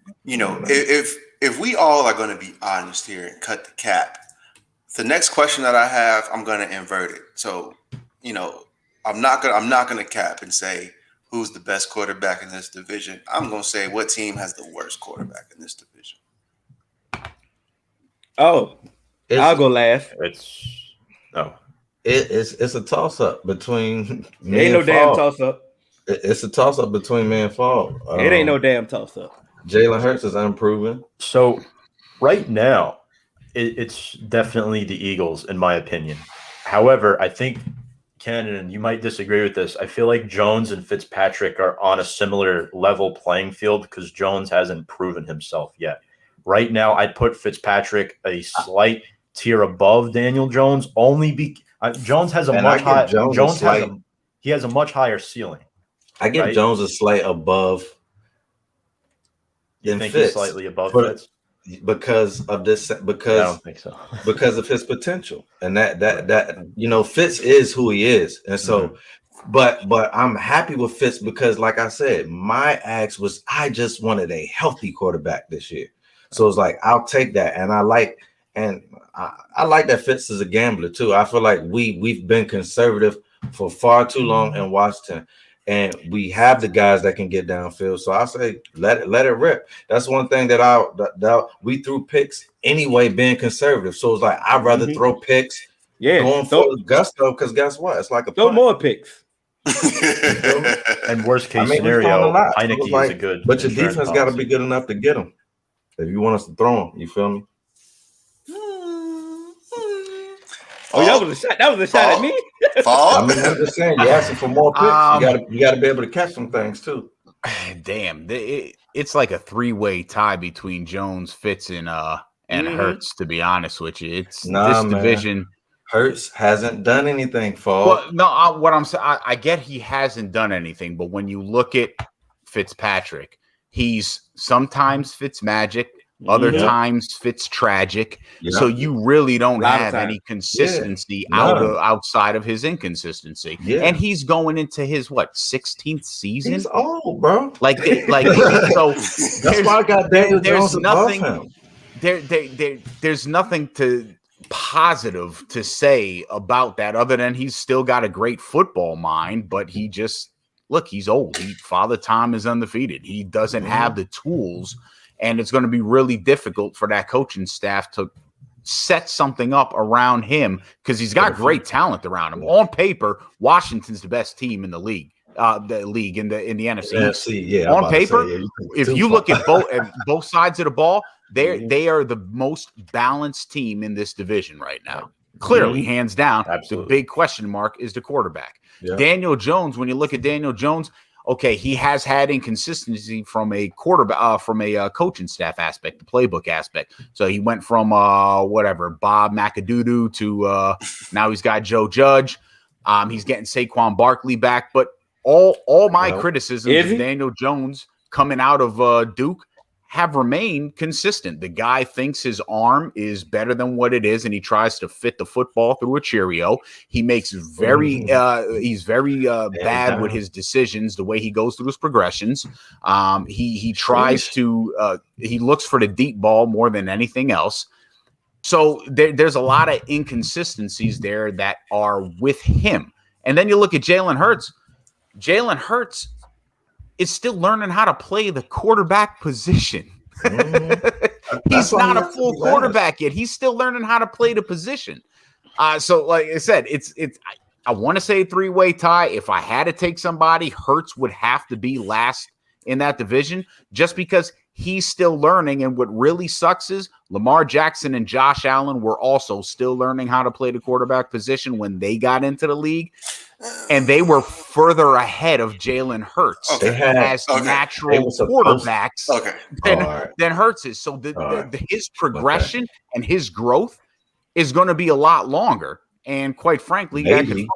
If we all are going to be honest here and cut the cap, the next question that I have, I'm going to invert it. So, I'm not going to cap and say who's the best quarterback in this division, I'm going to say what team has the worst quarterback in this division. Oh, I'll go last. It's a toss-up between me ain't no damn toss-up. It's a toss-up between me and Fall. It ain't no damn toss-up. Jalen Hurts is unproven. So right now, it's definitely the Eagles, in my opinion. However, I think, Cannon, you might disagree with this. I feel like Jones and Fitzpatrick are on a similar level playing field because Jones hasn't proven himself yet. Right now, I'd put Fitzpatrick a slight tier above Daniel Jones. Jones has a much higher. He has a much higher ceiling. I give Jones a slight above. You think he's slightly above Fitz? Because of this, I don't think so. Because of his potential, and that Fitz is who he is, and so, but I'm happy with Fitz because, like I said, my ask was I just wanted a healthy quarterback this year, so it's like I'll take that, and I like that Fitz is a gambler too. I feel like we've been conservative for far too long in Washington. And we have the guys that can get downfield. So I say let it rip. That's one thing that we threw picks anyway, being conservative. So it's like I'd rather throw picks going for gusto, because guess what? It's like throw more picks. And worst case scenario, Heineke is a good. But your defense got to be good enough to get them. If you want us to throw them, you feel me? Oh, that was a shot at me. I mean, I'm just saying, you're asking for more picks. You got to be able to catch some things too. Damn, it's like a 3-way tie between Jones, Fitz, and Hurts. To be honest with you, it's this division. Hurts hasn't done anything for. Well, no, what I'm saying, I get he hasn't done anything, but when you look at Fitzpatrick, he's sometimes Fitz magic. Other times Fitz tragic, so you really don't have any consistency outside of his inconsistency. And he's going into his 16th season. He's old, bro. Like so. That's why I got Daniel Jones above him. There's nothing positive to say about that other than he's still got a great football mind, but he just he's old. Father Time is undefeated. He doesn't have the tools. And it's going to be really difficult for that coaching staff to set something up around him because he's got great talent around him. On paper, Washington's the best team in the league, in the NFC. On paper, if you look at both sides of the ball, they are the most balanced team in this division right now. Clearly, hands down. Absolutely. The big question mark is the quarterback. Daniel Jones. When you look at Daniel Jones. Okay, he has had inconsistency from a quarterback, from a coaching staff aspect, the playbook aspect. So he went from Bob McAdoo to now he's got Joe Judge. He's getting Saquon Barkley back. But all my criticisms of Daniel Jones coming out of Duke have remained consistent. The guy thinks his arm is better than what it is, and he tries to fit the football through a Cheerio. He makes he's very bad with his decisions, the way he goes through his progressions. He tries to he looks for the deep ball more than anything else. So there's a lot of inconsistencies there that are with him. And then you look at Jalen Hurts. Jalen Hurts is still learning how to play the quarterback position. He's not a full quarterback yet. He's still learning how to play the position. So like I said, I want to say a 3-way tie. If I had to take somebody, Hurts would have to be last in that division just because he's still learning. And what really sucks is Lamar Jackson and Josh Allen were also still learning how to play the quarterback position when they got into the league. And they were further ahead of Jalen Hurts as natural quarterbacks than Hurts is. So his progression and his growth is going to be a lot longer. And quite frankly,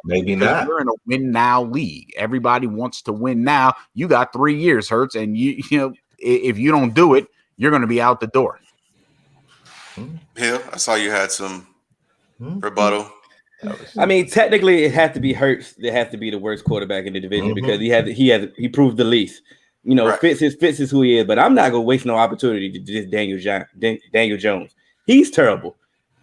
maybe not. We're in a win now league. Everybody wants to win now. You got 3 years, Hurts, and you know if you don't do it, you're going to be out the door. Hill, I saw you had some rebuttal. I mean, technically, it has to be Hurts. It has to be the worst quarterback in the division because he proved the least. You know, Fitz is who he is. But I'm not gonna waste no opportunity to just Daniel Jones. He's terrible.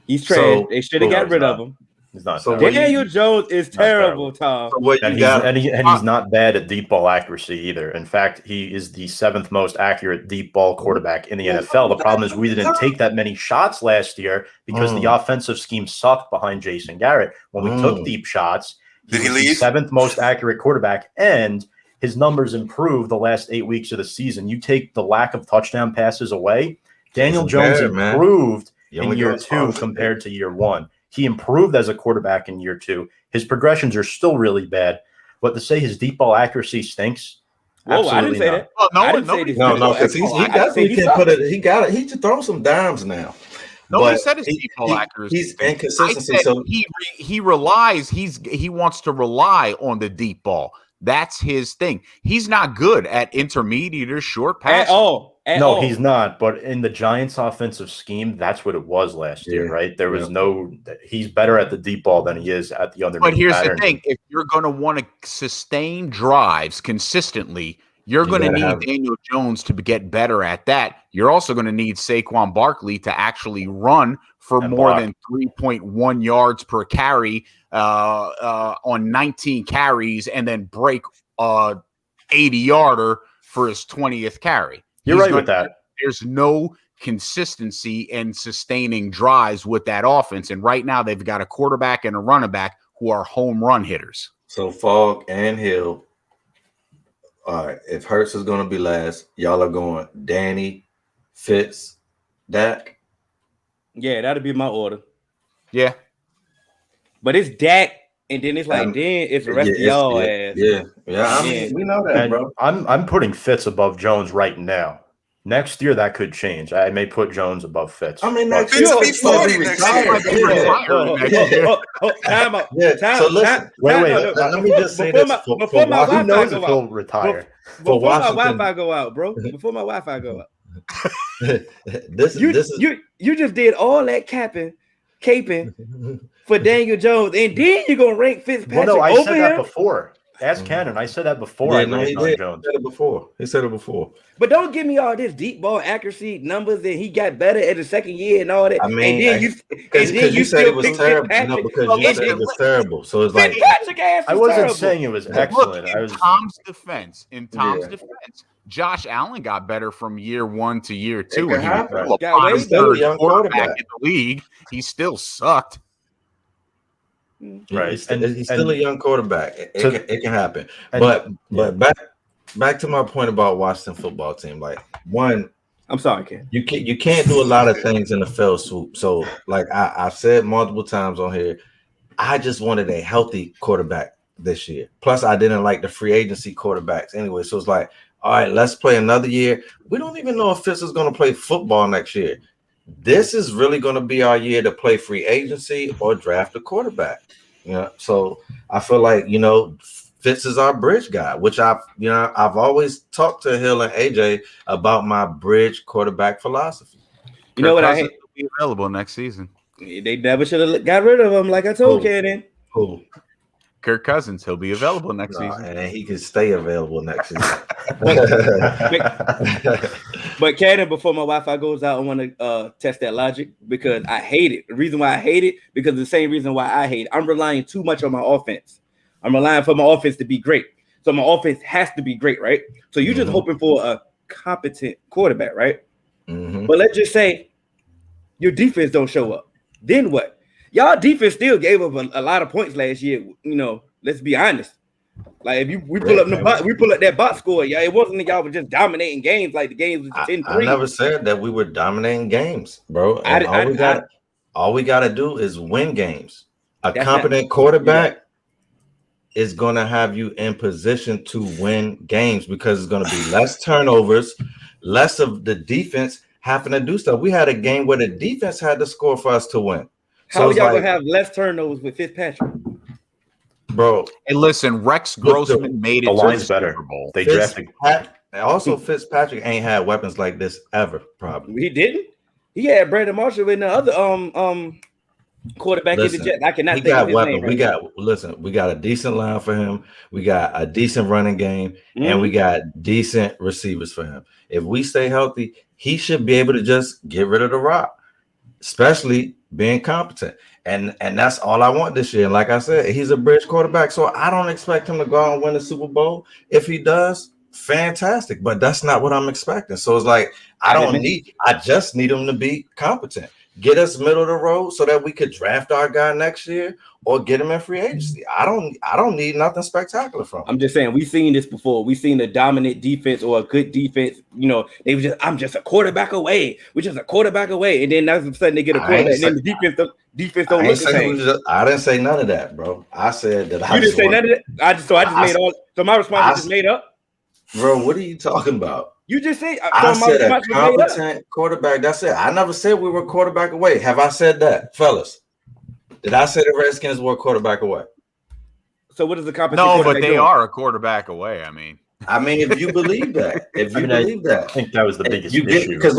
He's trash. They should have got rid of him. He's not. So Daniel Jones is terrible, Tom. So what And you got? he's not bad at deep ball accuracy either. In fact, he is the 7th most accurate deep ball quarterback in the NFL. The problem is we didn't take that many shots last year because the offensive scheme sucked behind Jason Garrett. When we took deep shots, he was the 7th most accurate quarterback, and his numbers improved the last 8 weeks of the season. You take the lack of touchdown passes away, Daniel Jones improved in year 2 compared to year 1. He improved as a quarterback in year 2. His progressions are still really bad. But to say his deep ball accuracy stinks, whoa, I didn't say that. Oh, No, because he definitely can put it. He got it. He can throw some dimes now. Nobody said his deep ball accuracy. He's inconsistency. So he relies. He wants to rely on the deep ball. That's his thing. He's not good at intermediate or short passes. No, he's not. But in the Giants' offensive scheme, that's what it was last year, right? There was he's better at the deep ball than he is at the underneath. But here's pattern. the thing. If you're going to want to sustain drives consistently, you're going to need Daniel Jones to get better at that. You're also going to need Saquon Barkley to actually run for more than 3.1 yards per carry on 19 carries and then break 80-yarder for his 20th carry. You're right with that. There's no consistency in sustaining drives with that offense. And right now they've got a quarterback and a running back who are home run hitters. So Fogg and Hill. All right. If Hurts is going to be last, y'all are going Danny, Fitz, Dak. Yeah, that'll be my order. Yeah. But it's Dak, and then it's like, then it's the rest of y'all ass. Yeah. I mean, we know that, bro. I'm putting Fitz above Jones right now. Next year, that could change. I may put Jones above Fitz. I mean, next year, Fitz be 40 next year. Time out. So listen, wait. Let me just say this. Before my Wi-Fi go out. Retire. Before my Wi-Fi go out, bro. Before my Wi-Fi go out. You just did all that caping for Daniel Jones, and then you're gonna rank Fitzpatrick over him? I said that before. Ask Cannon. I said that before. He said it before. But don't give me all this deep ball accuracy numbers that he got better at the second year and all that. I mean, and then you said it was terrible. No, because you said it was terrible. So it's like I wasn't saying it was excellent. Look, in Tom's defense, Josh Allen got better from year 1 to year 2. He was still a young quarterback in the league. He still sucked. Right, he's still a young quarterback. It can happen. But back to my point about Washington football team. Like, one, I'm sorry, Ken. You can't do a lot of things in a fell swoop. So, like I've said multiple times on here, I just wanted a healthy quarterback this year. Plus, I didn't like the free agency quarterbacks anyway. So it's like, all right, let's play another year. We don't even know if Fitz is going to play football next year. This is really going to be our year to play free agency or draft a quarterback. So I feel like, Fitz is our bridge guy, which I've always talked to Hill and AJ about my bridge quarterback philosophy. You know what I hate? Be available next season. They never should have got rid of him, like I told Cannon. Who? Kirk Cousins. He'll be available next season, and he can stay available next season. But Cannon, before my Wi-Fi goes out, I want to test that logic because I hate it. The reason why I hate it because the same reason why I hate it. I'm relying too much on my offense. I'm relying for my offense to be great. So my offense has to be great, right? So you're just hoping for a competent quarterback, right? Mm-hmm. But let's just say your defense don't show up. Then what? Y'all defense still gave up a lot of points last year. Let's be honest. Like if we pull up that box score, it wasn't that y'all were just dominating games like the games was 10-3. I never said that we were dominating games, bro. And all we gotta do is win games. A competent quarterback is gonna have you in position to win games because it's gonna be less turnovers, less of the defense having to do stuff. We had a game where the defense had to score for us to win. How are y'all gonna have less turnovers with Fitzpatrick? Bro, hey, listen, Rex Grossman made it the to line's the better. Super Bowl. They drafted. Also, Fitzpatrick ain't had weapons like this ever. Probably he didn't. He had Brandon Marshall in the other quarterback in the Jets. I cannot think of his name. We got a decent line for him. We got a decent running game, and we got decent receivers for him. If we stay healthy, he should be able to just get rid of the rock. especially being competent. And that's all I want this year. And like I said, he's a bridge quarterback, so I don't expect him to go out and win the Super Bowl. If he does, fantastic. But that's not what I'm expecting. So it's like I just need him to be competent. Get us middle of the road so that we could draft our guy next year or get him in free agency. I don't need nothing spectacular from him. I'm just saying, we've seen this before. We've seen a dominant defense or a good defense. You know, they were I'm just a quarterback away. We're just a quarterback away, and then all of a sudden they get a quarterback, and then the defense don't look the same. I didn't say none of that, bro. I said that. You didn't say none of that. I just made all. So my response is just made up. Bro, what are you talking about? You just say I said a competent quarterback. That's it. I never said we were a quarterback away. Have I said that, fellas? Did I say the Redskins were a quarterback away? So what is the competition? No, but they are a quarterback away. I mean, if you believe that, I think that was the biggest issue. Because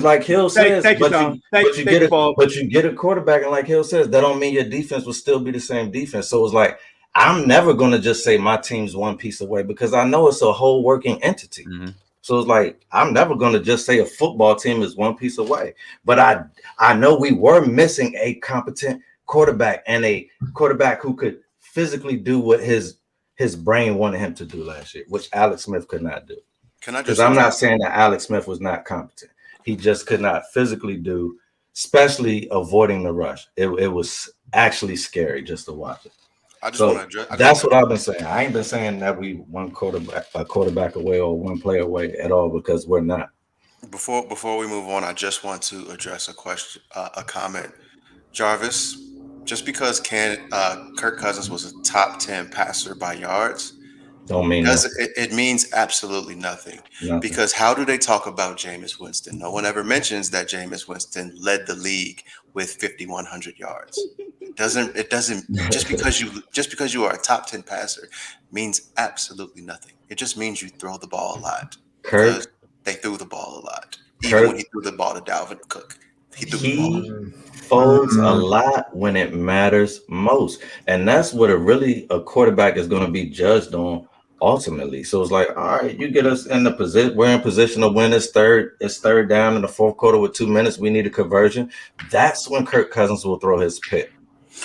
like Hill says, you get a quarterback, and like Hill says, that don't mean your defense will still be the same defense. So it's like, I'm never going to just say my team's one piece away, because I know it's a whole working entity. Mm-hmm. So it's like, I'm never going to just say a football team is one piece away. But I know we were missing a competent quarterback, and a quarterback who could physically do what his brain wanted him to do last year, which Alex Smith could not do. Because I'm not saying that Alex Smith was not competent. He just could not physically do, especially avoiding the rush. It was actually scary just to watch it. That's what I've been saying. I ain't been saying that we a quarterback away or one player away at all, because we're not. Before we move on, I just want to address a comment. Jarvis, just because Kirk Cousins was a top 10 passer by yards, don't mean it means absolutely nothing. Because how do they talk about Jameis Winston? No one ever mentions that Jameis Winston led the league with 5,100 yards. It doesn't just because you are a top 10 passer means absolutely nothing. It just means you throw the ball a lot. Because they threw the ball a lot. Even when he threw the ball to Dalvin Cook, he folds a lot when it matters most, and that's what a quarterback is going to be judged on ultimately. So it's like, all right, you get us in the position, we're in position to win. It's third down in the fourth quarter with 2 minutes. We need a conversion. That's when Kirk Cousins will throw his pick.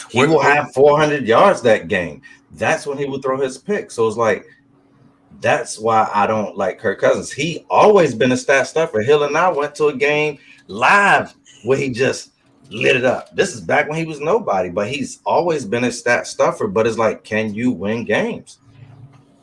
He will have 400 yards that game. That's when he will throw his pick. So it's like, that's why I don't like Kirk Cousins. He always been a stat stuffer. Hill and I went to a game live where he just lit it up. This is back when he was nobody, but he's always been a stat stuffer. But it's like, can you win games?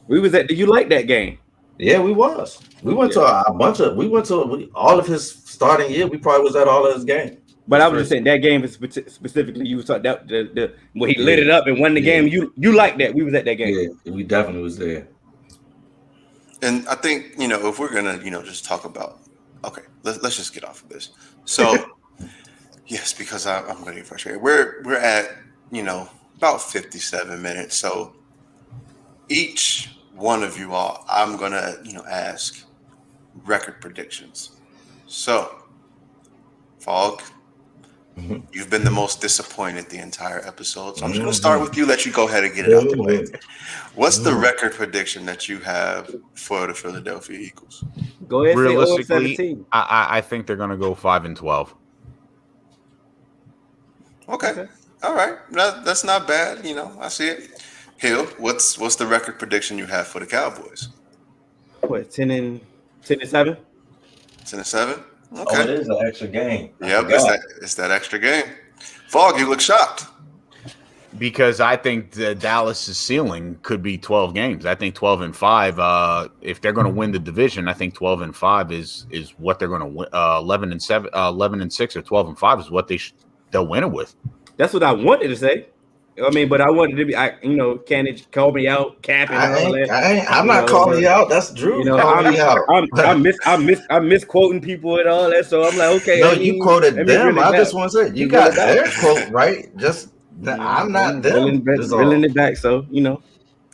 Did you like that game? Yeah, we was. We went to all of his starting year. We probably was at all of his games. But I was just saying that game is specifically, you was talking about the when he lit it up and won the game. You like that? We was at that game. Yeah, we definitely was there. And I think, if we're gonna, just talk about, okay, let's just get off of this. So, yes, because I'm going to get frustrated. We're at, about 57 minutes. So each one of you all, I'm going to, ask record predictions. So, Fog, you've been the most disappointed the entire episode. So I'm just going to start with you, let you go ahead and get it out the way. What's the record prediction that you have for the Philadelphia Eagles? Go ahead. Realistically, I think they're going to go 5-12. Okay. All right. That's not bad. I see it. Hill, what's the record prediction you have for the Cowboys? What, 10-7? 10-7? Okay. Oh, it is an extra game. Yep, it's that extra game. Fog, you look shocked. Because I think the Dallas' ceiling could be 12 games. I think 12-5. If they're going to win the division, I think 12-5 is what they're going to win. 11-6 or 12-5 is what they'll win it with. That's what I wanted to say. I mean, but I wanted to be, Cannon called me out, capping and all that. I'm not calling you out. That's Drew calling me out. I'm misquoting people and all that. So I'm like, okay. No, you quoted them. I just want to say you got their quote right. Just I'm not them. Reeling it back. So All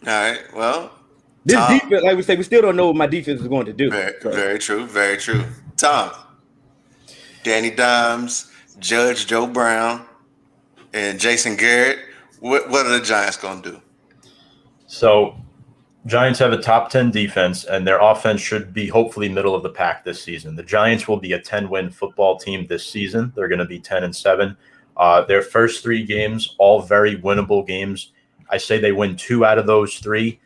right. Well, this defense, like we say, we still don't know what my defense is going to do. Very true. Very true. Tom, Danny Dimes, Judge Joe Brown, and Jason Garrett. What are the Giants going to do? So Giants have a top 10 defense, and their offense should be hopefully middle of the pack this season. The Giants will be a 10-win football team this season. They're going to be 10-7. Their first 3 games, all very winnable games. I say they win 2 out of those 3.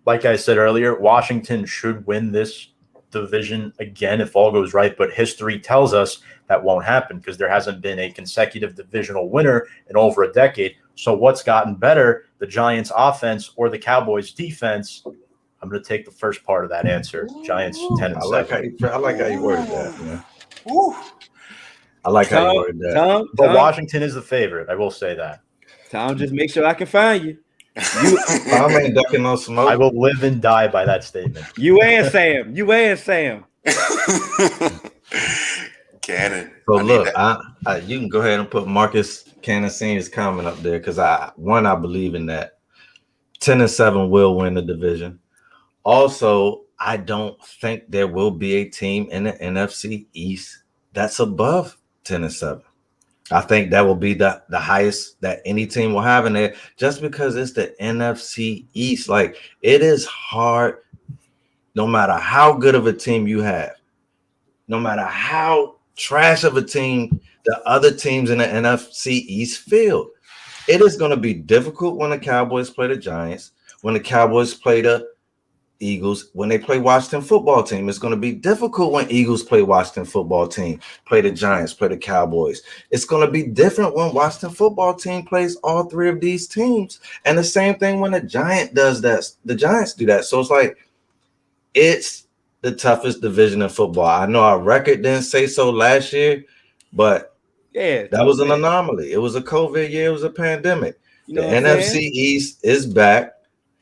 Like I said earlier, Washington should win this division again if all goes right, but history tells us that won't happen because there hasn't been a consecutive divisional winner in over a decade. So what's gotten better, the Giants offense or the Cowboys defense? I'm going to take the first part of that answer. Giants 10-7. I like how you worded that, man. I like how you worded that. But Washington is the favorite. I will say that. Tom, just make sure I can find you. Tom ain't ducking no smoke. I will live and die by that statement. You and Sam. Cannon. So look, you can go ahead and put Marcus Cannon Sr.'s comment up there because I believe in that. 10-7 will win the division. Also, I don't think there will be a team in the NFC East that's above 10-7. I think that will be the highest that any team will have in there just because it's the NFC East. Like, it is hard no matter how good of a team you have, no matter how trash of a team the other teams in the NFC East field. It is going to be difficult when the Cowboys play the Giants, when the Cowboys play the Eagles, when they play Washington football team. It's going to be difficult when Eagles play Washington football team, play the Giants, play the Cowboys. It's going to be different when Washington football team plays all 3 of these teams. And the same thing when the Giants do that. So it's like, it's the toughest division in football. I know our record didn't say so last year, but that was an anomaly. It was a COVID year. It was a pandemic. The NFC East is back.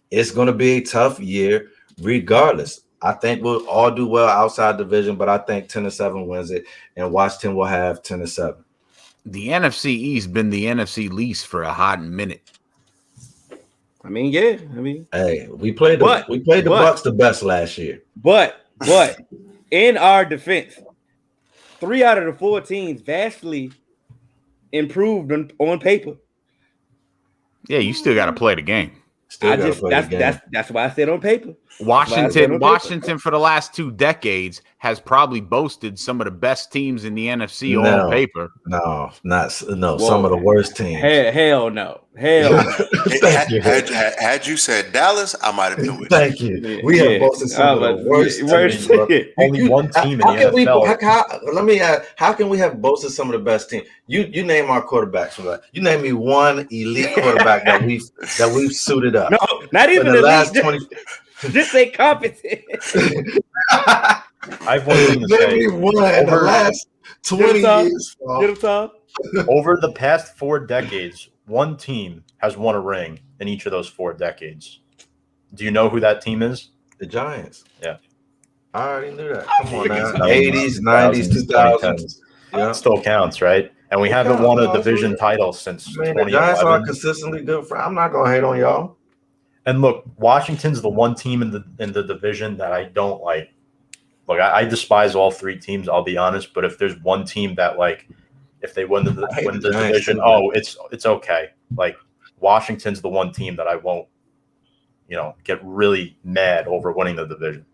It's going to be a tough year regardless. I think we'll all do well outside division, but I think 10-7 wins it, and Washington will have 10-7. The NFC East been the NFC least for a hot minute. Hey, we played the Bucks the best last year. But in our defense, 3 out of the 4 teams vastly improved on paper. Yeah, you still got to play the game. That's why I said on paper. Washington for the last 2 decades has probably boasted some of the best teams in the NFC on paper. Some of the worst teams. Hell no. Had you said Dallas, I might have been with you. Thank you. We have boasted some of the worst teams. Only one team in the NFL. Let me ask, how can we have boasted some of the best teams? You name our quarterbacks. You name me one elite quarterback that we've suited up. No, not even the last 20. Just say competent. I've one thing to say. In the last 20 years. Get him, Tom. Over the past 4 decades, one team has won a ring in each of those 4 decades. Do you know who that team is? The Giants. Yeah. I already knew that. Come on now. 80s, 90s, 2000s. Yeah. Still counts, right? And we haven't won a division title since 2011. The Giants are consistently good. I'm not going to hate on y'all. And look, Washington's the one team in the division that I don't like. Look, I despise all 3 teams, I'll be honest. But if there's one team that, like, if they win the division, it's okay. Like, Washington's the one team that I won't, get really mad over winning the division.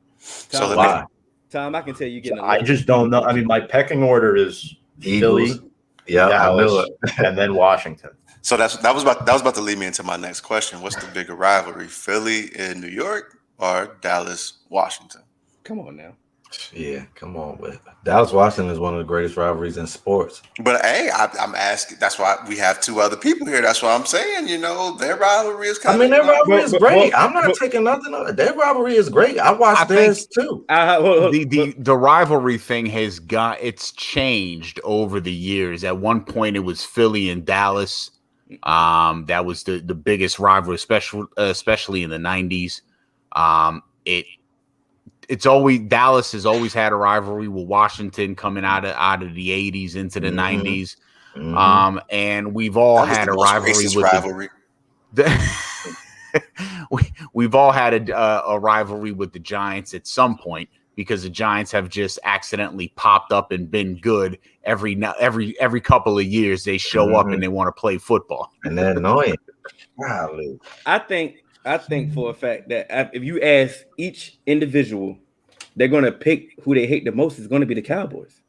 Tom, I can tell you getting. I just don't know. I mean, my pecking order is Eagles. Philly, Dallas, and then Washington. So that was about to lead me into my next question. What's the bigger rivalry, Philly in New York or Dallas, Washington? Come on now. Yeah, come on. Dallas, Washington is one of the greatest rivalries in sports. But hey, I'm asking. That's why we have 2 other people here. That's what I'm saying. Their rivalry is kind of. Their rivalry is great. I'm not taking nothing. Their rivalry is great. I watched theirs too. The rivalry thing it's changed over the years. At one point, it was Philly and Dallas. That was the biggest rivalry, especially in the 90s. It's always Dallas has always had a rivalry with Washington coming out of the 80s into the 90s. And we've all had a rivalry we've all had a rivalry with the Giants at some point because the Giants have just accidentally popped up and been good every couple of years. They show up and they want to play football, and they're annoying. Golly. I think I think for a fact that if you ask each individual, they're gonna pick who they hate the most is going to be the Cowboys.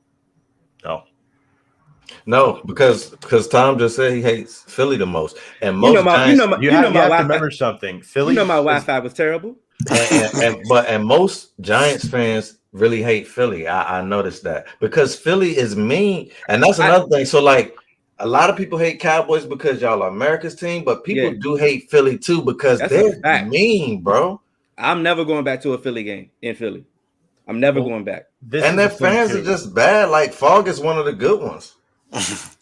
No, because Tom just said he hates Philly the most, and most you have to Wi-Fi. remember something. Philly, my Wi-Fi was terrible, and most Giants fans really hate Philly. I noticed that because Philly is mean, and that's another thing. So like, a lot of people hate Cowboys because y'all are America's team, but people do hate Philly too because they're mean, bro. I'm never going back to a Philly game in Philly. I'm never going back. And their fans are just bad. Like Fogg is one of the good ones.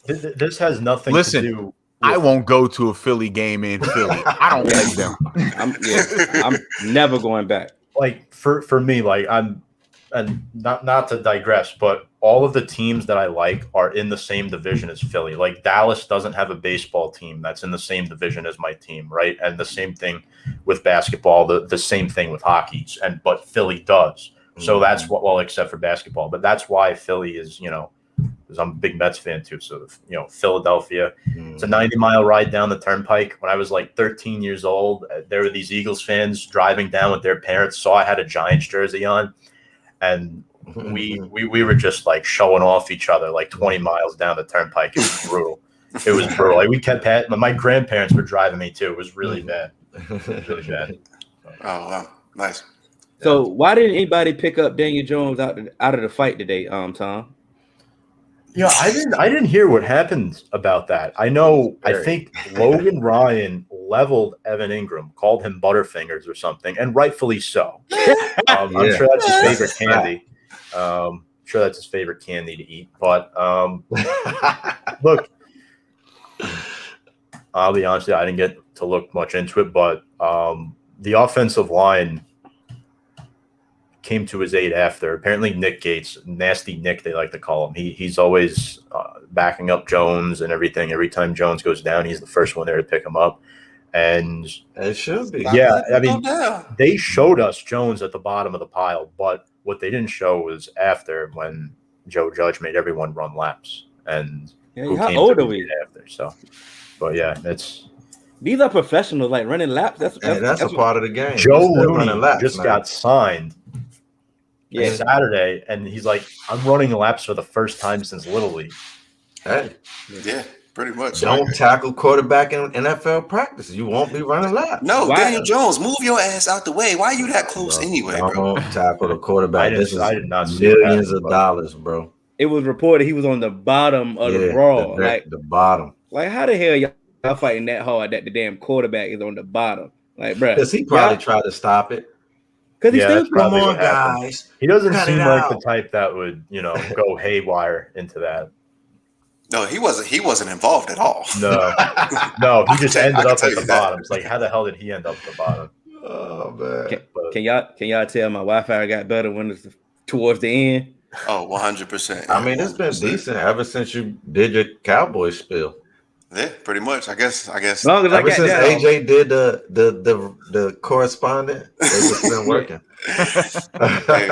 This has nothing to do. I won't go to a Philly game in Philly. I don't like them. I'm never going back. Like for me, like I'm, and not to digress, but all of the teams that I like are in the same division as Philly. Like Dallas doesn't have a baseball team that's in the same division as my team, right? And the same thing with basketball, the same thing with hockey, but Philly does. So that's what, well, except for basketball, but that's why Philly is, because I'm a big Mets fan too. So, Philadelphia, it's a 90-mile ride down the turnpike. When I was like 13 years old, there were these Eagles fans driving down with their parents, saw I had a Giants jersey on, and we were just like showing off each other like 20 miles down the turnpike. It was brutal. It was brutal. Like we kept my grandparents were driving me too. It was really bad. Really bad. Oh wow, nice. So why didn't anybody pick up Daniel Jones out of the fight today, Tom? Yeah, I didn't hear what happened about that. I think Logan Ryan leveled Evan Ingram, called him Butterfingers or something, and rightfully so. I'm sure that's his favorite candy. Sure that's his favorite candy to eat. But look, I'll be honest with you, I didn't get to look much into it, but the offensive line came to his aid after. Apparently Nick Gates, Nasty Nick, they like to call him. He's always backing up Jones and everything. Every time Jones goes down, he's the first one there to pick him up. And it should be. Yeah, I mean, they showed us Jones at the bottom of the pile, but what they didn't show was after when Joe Judge made everyone run laps. And how old are we? After, so, but yeah, these are professionals, like running laps. That's a part of the game. Joe Looney just got signed. Yeah, Saturday, and he's like, I'm running laps for the first time since Little League. Hey, yeah, pretty much. Don't tackle quarterback in NFL practice. You won't be running laps. No, Daniel Jones, move your ass out the way. Why are you that close anyway, bro? Don't tackle the quarterback. I did not see millions of dollars, bro. It was reported he was on the bottom of the raw, the bottom. Like, how the hell y'all fighting that hard that the damn quarterback is on the bottom? Like, bro, because he probably tried to stop it. Because he still come on, guys. He doesn't seem like the type that would, go haywire into that. No, he wasn't involved at all. No, he just ended up at the bottom. It's like, how the hell did he end up at the bottom? Oh man! Can y'all tell my Wi-Fi got better when it's towards the end? Oh, 100%. I mean, it's been decent ever since you did your Cowboys spiel. Yeah, pretty much. I guess. As long as ever since AJ did the correspondent, it's been working. Hey,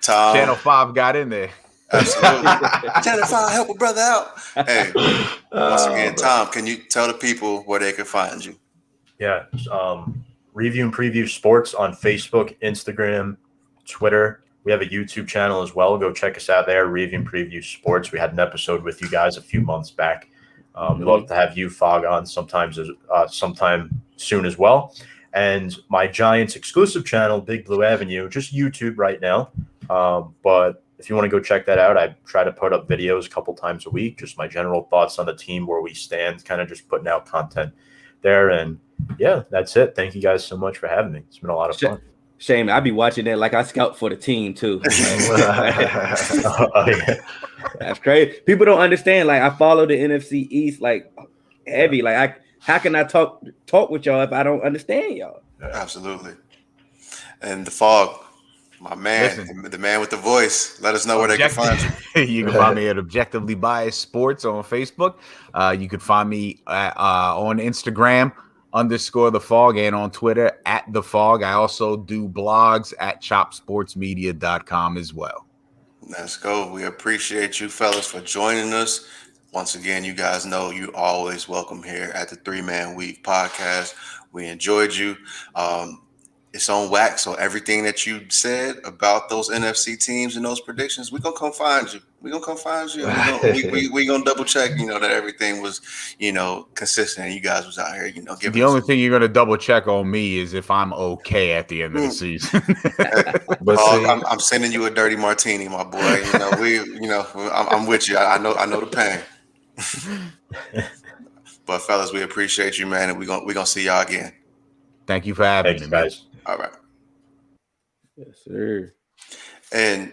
Tom, Channel 5 got in there. Absolutely. Channel 5, help a brother out. Hey, once again, Tom, can you tell the people where they can find you? Yeah, Review and Preview Sports on Facebook, Instagram, Twitter. We have a YouTube channel as well. Go check us out there, Review and Preview Sports. We had an episode with you guys a few months back. We'd love to have you, Fog, on sometime soon as well. And my Giants exclusive channel, Big Blue Avenue, just YouTube right now. But if you want to go check that out, I try to put up videos a couple times a week, just my general thoughts on the team, where we stand, kind of just putting out content there. And yeah, that's it. Thank you guys so much for having me. It's been a lot of fun. Shame, I be watching that like I scout for the team too. That's crazy. People don't understand. Like, I follow the NFC East like heavy. Like, how can I talk with y'all if I don't understand y'all? Absolutely. And the Fog, my man, the man with the voice. Let us know where they can find you. You can find me at Objectively Biased Sports on Facebook. You can find me on Instagram _the Fog, and on Twitter at the Fog. I also do blogs at chopsportsmedia.com as well. Let's go. We appreciate you fellas for joining us. once again, you guys know you always welcome here at the 3-Man Weave podcast. We enjoyed you. It's on wax. So everything that you said about those NFC teams and those predictions, we're going to come find you. We're going to come find you. We're going to double check, that everything was, consistent. And you guys was out here, giving the only thing you're going to double check on me is if I'm okay at the end of the season. But I'm sending you a dirty martini, my boy. I'm with you. I know the pain. But fellas, we appreciate you, man. And we're gonna see y'all again. Thank you for having me, guys. All right. Yes, sir. And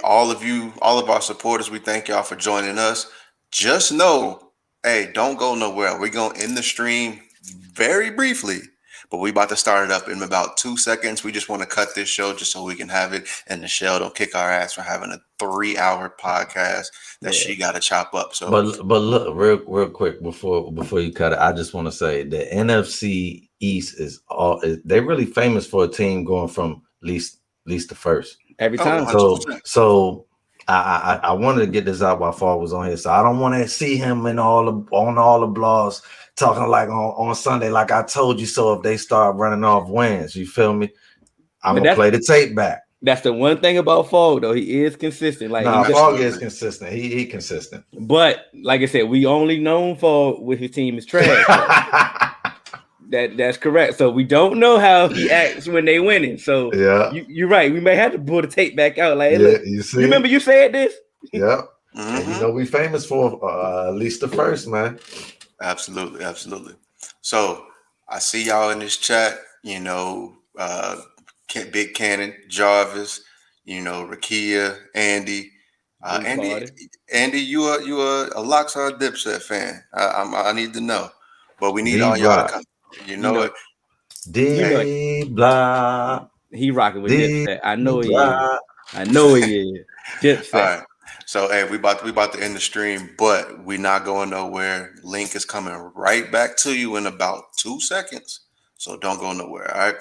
all of our supporters, we thank y'all for joining us. Just know, hey, don't go nowhere. We're going to end the stream very briefly, but we about to start it up in about 2 seconds. We just want to cut this show just so we can have it, and Michelle don't kick our ass for having a 3-hour podcast that she got to chop up. So, but look, real quick before you cut it, I just want to say the NFC East they're really famous for a team going from least to first every time. So I wanted to get this out while Fall was on here. So I don't want to see him on all the blogs talking like on Sunday, like I told you so. If they start running off wins, you feel me? I'm gonna play the tape back. That's the one thing about Fall, though. He is consistent. Fall is consistent. He consistent. But like I said, we only known Fall with his team is trash. That's correct. So we don't know how he acts when they winning. So yeah, you're right. We may have to pull the tape back out. Like, hey, yeah, look, you see, remember you said this? Yeah. Mm-hmm. And we famous for at least the first, man. Absolutely. So I see y'all in this chat. Big Cannon, Jarvis, Rakia, Andy. Andy, you are a Lockstar Dipset fan. I need to know, but we need all y'all to come. It. Blah. He rocking with Dipset. I know he is. Dipset. All right. So hey, we about to end the stream, but we're not going nowhere. Link is coming right back to you in about 2 seconds. So don't go nowhere. All right.